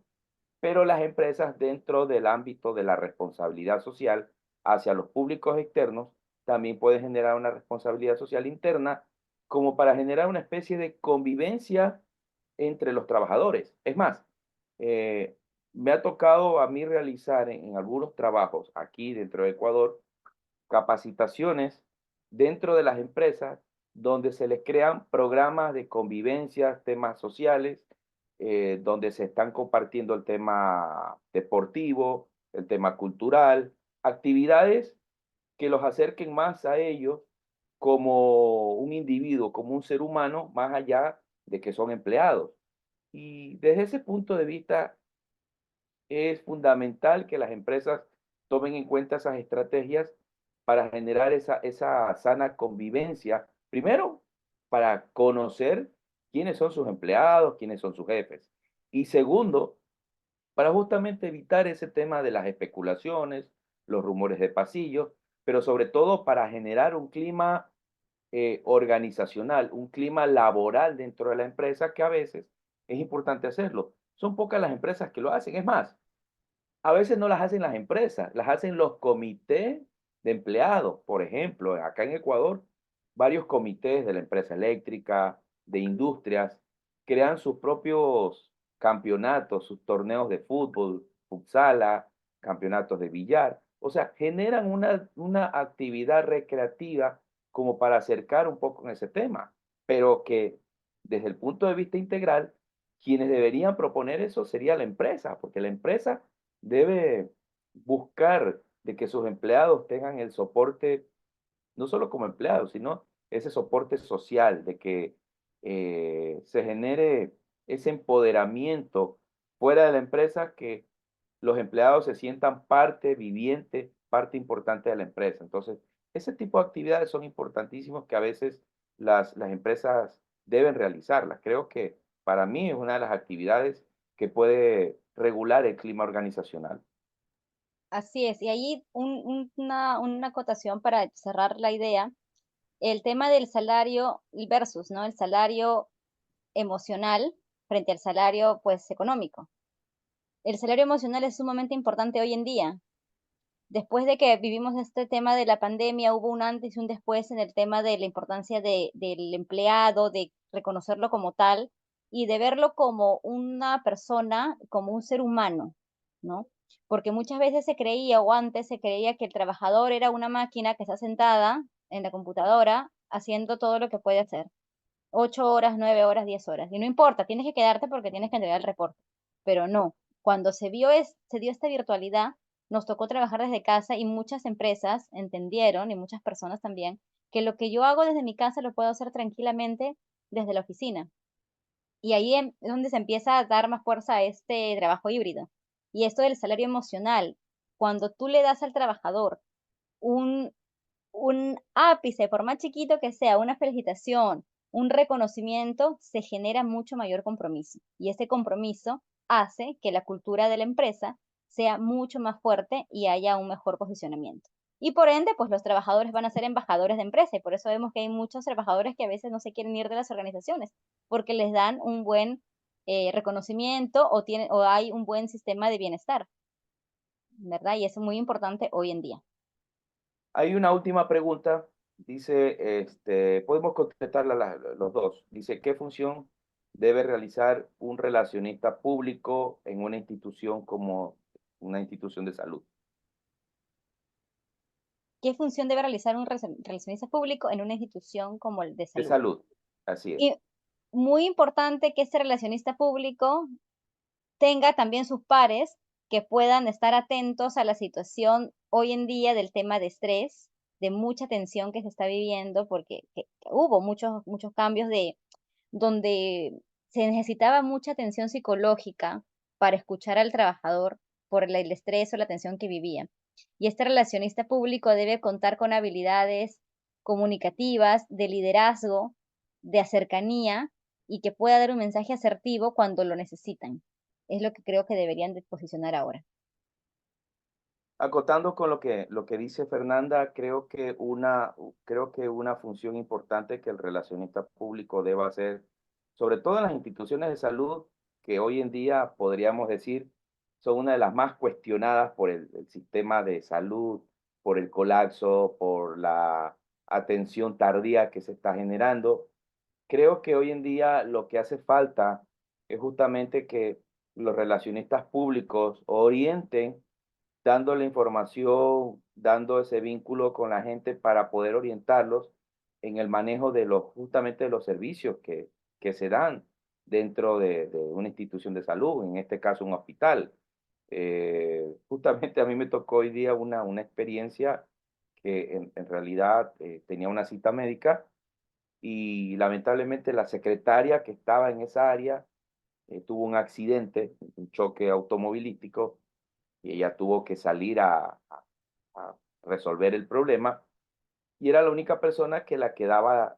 pero las empresas dentro del ámbito de la responsabilidad social hacia los públicos externos también pueden generar una responsabilidad social interna como para generar una especie de convivencia entre los trabajadores. Es más, eh, me ha tocado a mí realizar en algunos trabajos aquí dentro de Ecuador capacitaciones dentro de las empresas donde se les crean programas de convivencia, temas sociales, donde se están compartiendo el tema deportivo, el tema cultural, actividades que los acerquen más a ellos como un individuo, como un ser humano, más allá de que son empleados. Y desde ese punto de vista es fundamental que las empresas tomen en cuenta esas estrategias para generar esa sana convivencia. Primero, para conocer quiénes son sus empleados, quiénes son sus jefes. Y segundo, para justamente evitar ese tema de las especulaciones, los rumores de pasillo, pero sobre todo para generar un clima organizacional, un clima laboral dentro de la empresa que a veces es importante hacerlo. Son pocas las empresas que lo hacen. Es más, a veces no las hacen las empresas, las hacen los comités de empleados. Por ejemplo, acá en Ecuador, varios comités de la empresa eléctrica, de industrias, crean sus propios campeonatos, sus torneos de fútbol, futsala, campeonatos de billar. O sea, generan una actividad recreativa como para acercar un poco en ese tema, pero que desde el punto de vista integral, quienes deberían proponer eso sería la empresa, porque la empresa debe buscar de que sus empleados tengan el soporte, no solo como empleados, sino ese soporte social, de que se genere ese empoderamiento fuera de la empresa, que los empleados se sientan parte viviente, parte importante de la empresa. Entonces, ese tipo de actividades son importantísimos que a veces las empresas deben realizarlas. Creo que para mí es una de las actividades que puede regular el clima organizacional. Así es. Y ahí una acotación para cerrar la idea, el tema del salario versus, ¿no? El salario emocional frente al salario, pues, económico. El salario emocional es sumamente importante hoy en día. Después de que vivimos este tema de la pandemia, hubo un antes y un después en el tema de la importancia del empleado, de reconocerlo como tal y de verlo como una persona, como un ser humano, ¿no? Porque muchas veces se creía, o antes se creía, que el trabajador era una máquina que está sentada en la computadora haciendo todo lo que puede hacer. 8 horas, 9 horas, 10 horas. Y no importa, tienes que quedarte porque tienes que entregar el reporte. Pero no, cuando se dio esta virtualidad, nos tocó trabajar desde casa y muchas empresas entendieron, y muchas personas también, que lo que yo hago desde mi casa lo puedo hacer tranquilamente desde la oficina. Y ahí es donde se empieza a dar más fuerza a este trabajo híbrido. Y esto del salario emocional, cuando tú le das al trabajador un un ápice, por más chiquito que sea, una felicitación, un reconocimiento, se genera mucho mayor compromiso. Y ese compromiso hace que la cultura de la empresa sea mucho más fuerte y haya un mejor posicionamiento. Y por ende, pues los trabajadores van a ser embajadores de empresa y por eso vemos que hay muchos trabajadores que a veces no se quieren ir de las organizaciones porque les dan un buen reconocimiento o hay un buen sistema de bienestar, ¿verdad? Y eso es muy importante hoy en día. Hay una última pregunta, dice, podemos contestarla los dos. Dice, ¿qué función debe realizar un relacionista público en una institución como una institución de salud? ¿Qué función debe realizar un relacionista público en una institución como el de De salud? salud, así es. Y muy importante que este relacionista público tenga también sus pares que puedan estar atentos a la situación hoy en día del tema de estrés, de mucha tensión que se está viviendo, porque que hubo muchos cambios de donde se necesitaba mucha atención psicológica para escuchar al trabajador por el estrés o la tensión que vivía. Y este relacionista público debe contar con habilidades comunicativas, de liderazgo, de cercanía y que pueda dar un mensaje asertivo cuando lo necesitan. Es lo que creo que deberían de posicionar ahora. Acotando con lo que dice Fernanda, creo que una función importante que el relacionista público deba hacer, sobre todo en las instituciones de salud, que hoy en día podríamos decir son una de las más cuestionadas por el sistema de salud, por el colapso, por la atención tardía que se está generando. Creo que hoy en día lo que hace falta es justamente que los relacionistas públicos orienten dando la información, dando ese vínculo con la gente para poder orientarlos en el manejo de los, justamente de los servicios que se dan dentro de una institución de salud, en este caso un hospital. Justamente a mí me tocó hoy día una experiencia que en realidad tenía una cita médica y lamentablemente la secretaria que estaba en esa área tuvo un accidente, un choque automovilístico y ella tuvo que salir a resolver el problema y era la única persona que la que daba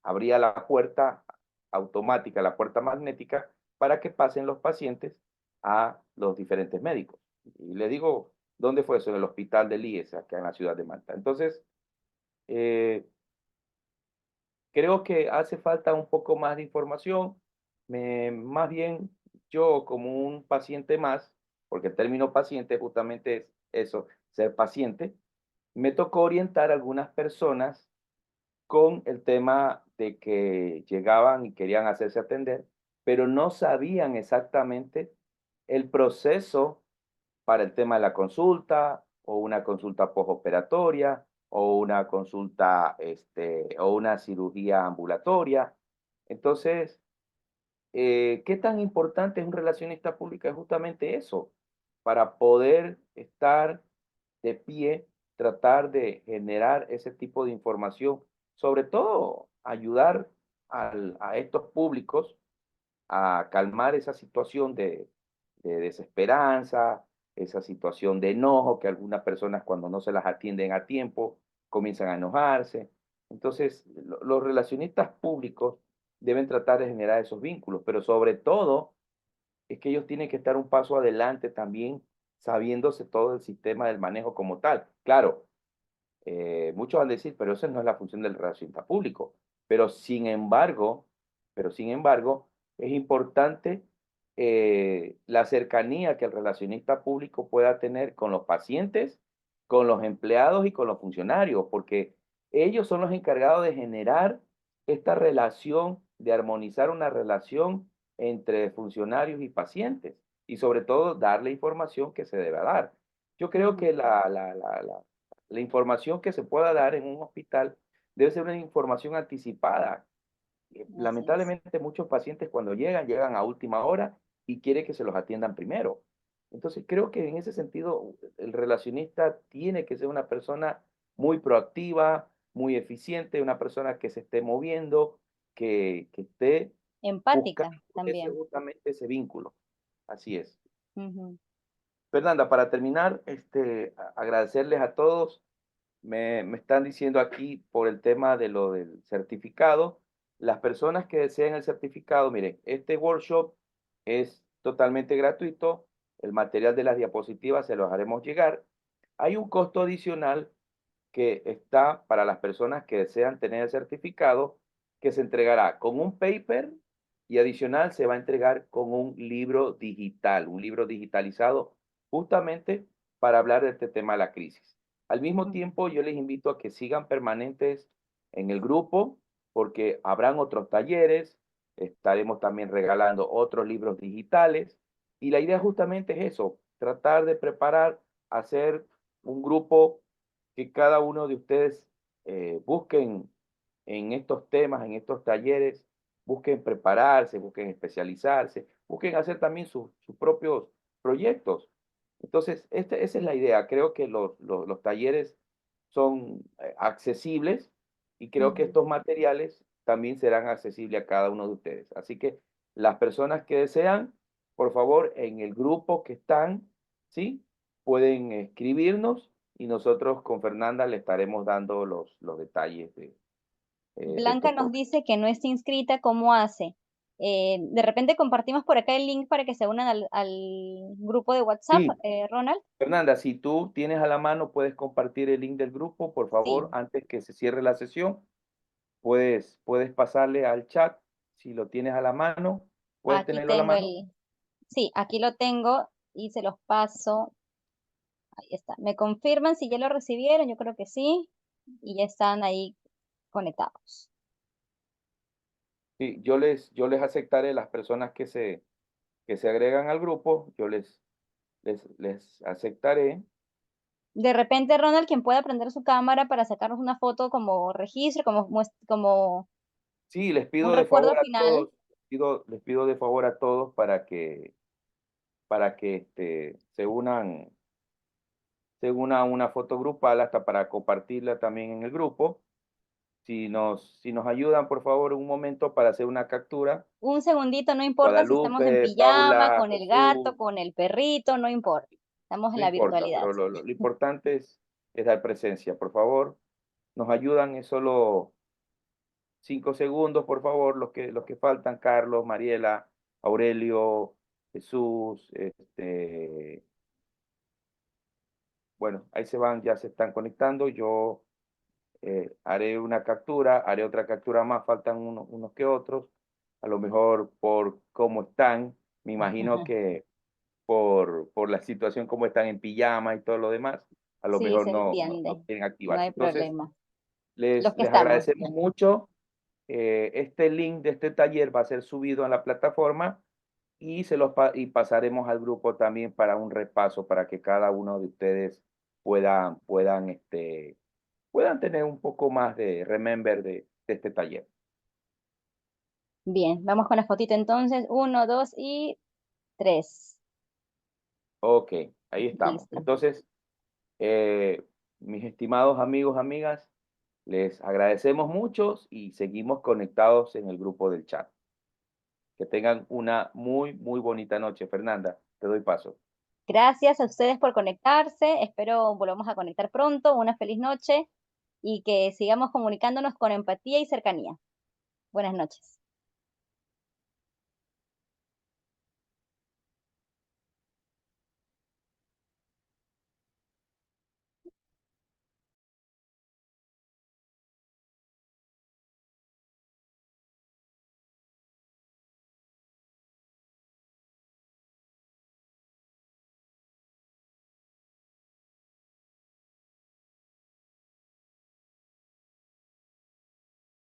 abría la puerta automática, la puerta magnética para que pasen los pacientes a los diferentes médicos. Y le digo, ¿dónde fue eso? En el hospital de IES, acá en la ciudad de Malta. Entonces, eh, creo que hace falta un poco más de información. Más bien, yo como un paciente más, porque el término paciente justamente es eso, ser paciente, me tocó orientar a algunas personas con el tema de que llegaban y querían hacerse atender, pero no sabían exactamente el proceso para el tema de la consulta, o una consulta postoperatoria, o una consulta, o una cirugía ambulatoria. Entonces, ¿qué tan importante es un relacionista público? Es justamente eso, para poder estar de pie, tratar de generar ese tipo de información, sobre todo ayudar a estos públicos a calmar esa situación de desesperanza, esa situación de enojo que algunas personas cuando no se las atienden a tiempo comienzan a enojarse. Entonces, los relacionistas públicos deben tratar de generar esos vínculos, pero sobre todo es que ellos tienen que estar un paso adelante también, sabiéndose todo el sistema del manejo como tal. Claro, muchos van a decir, pero esa no es la función del relacionista público. Pero sin embargo, es importante la cercanía que el relacionista público pueda tener con los pacientes, con los empleados y con los funcionarios, porque ellos son los encargados de generar esta relación, de armonizar una relación entre funcionarios y pacientes, y sobre todo darle información que se debe dar. Yo creo Ujú. que la información que se pueda dar en un hospital debe ser una información anticipada. Así es. Lamentablemente, muchos pacientes cuando llegan a última hora y quiere que se los atiendan primero. Entonces, creo que en ese sentido, el relacionista tiene que ser una persona muy proactiva, muy eficiente, una persona que se esté moviendo, que esté buscando Empática también. justamente ese vínculo. Así es. Ujú. Fernanda, para terminar, agradecerles a todos. Me están diciendo aquí por el tema de lo del certificado. Las personas que deseen el certificado, miren, este workshop es totalmente gratuito. El material de las diapositivas se los haremos llegar. Hay un costo adicional que está para las personas que desean tener el certificado, que se entregará con un paper y adicional se va a entregar con un libro digital, un libro digitalizado justamente para hablar de este tema de la crisis. Al mismo Ujú. tiempo, yo les invito a que sigan permanentes en el grupo porque habrán otros talleres, estaremos también regalando otros libros digitales y la idea justamente es eso, tratar de preparar, hacer un grupo que cada uno de ustedes busquen en estos temas, en estos talleres, busquen prepararse, busquen especializarse, busquen hacer también sus propios proyectos. Entonces, esa es la idea. Creo que los talleres son accesibles y creo que Ujú. estos materiales también serán accesibles a cada uno de ustedes. Así que las personas que desean, por favor, en el grupo que están, ¿sí? Pueden escribirnos y nosotros con Fernanda le estaremos dando los detalles de Blanca estos nos programas. dice que no está inscrita, ¿cómo hace? De repente compartimos por acá el link para que se unan al grupo de WhatsApp, Sí, Ronald. Fernanda, si tú tienes a la mano, puedes compartir el link del grupo, por favor, Sí, antes que se cierre la sesión. Puedes pasarle al chat, si lo tienes a la mano, puedes aquí tenerlo a la tengo mano. sí, aquí lo tengo y se los paso. Ahí está. Me confirman si ya lo recibieron, yo creo que sí, y ya están ahí conectados. Sí, yo les aceptaré las personas que se agregan al grupo, yo les aceptaré. De repente, Ronald, quien pueda prender su cámara para sacarnos una foto como registro, como Sí, les un pido de recuerdo favor a final. todos, les pido de favor a todos para que se una a una foto grupal hasta para compartirla también en el grupo. Si nos ayudan, por favor, un momento para hacer una captura. Un segundito, no importa si estamos en Guadalupe, pijama, Paula, con el gato, Jesús, con el perrito, no importa. Estamos en no la importa, virtualidad. pero lo importante es dar presencia. Por favor, nos ayudan, es solo 5 segundos, por favor, los que faltan, Carlos, Mariela, Aurelio, Jesús, bueno, ahí se van, ya se están conectando. Yo haré una captura, haré otra captura más, faltan unos que otros, a lo mejor por cómo están, me imagino que por la situación como están en pijama y todo lo demás, a lo Sí, mejor se no entiende. quieren No activarse. hay Entonces, problema. Los les, que les estamos. agradecemos mucho. Este link de este taller va a ser subido en la plataforma y pasaremos al grupo también para un repaso, para que cada uno de ustedes puedan tener un poco más de remember de este taller. Bien, vamos con la fotito entonces. Uno, dos y tres. Ok, ahí estamos. Listo. Entonces, eh, mis estimados amigos, amigas, les agradecemos mucho y seguimos conectados en el grupo del chat. Que tengan una muy, muy bonita noche. Fernanda, te doy paso. Gracias a ustedes por conectarse. Espero volvamos a conectar pronto. Una feliz noche y que sigamos comunicándonos con empatía y cercanía. Buenas noches.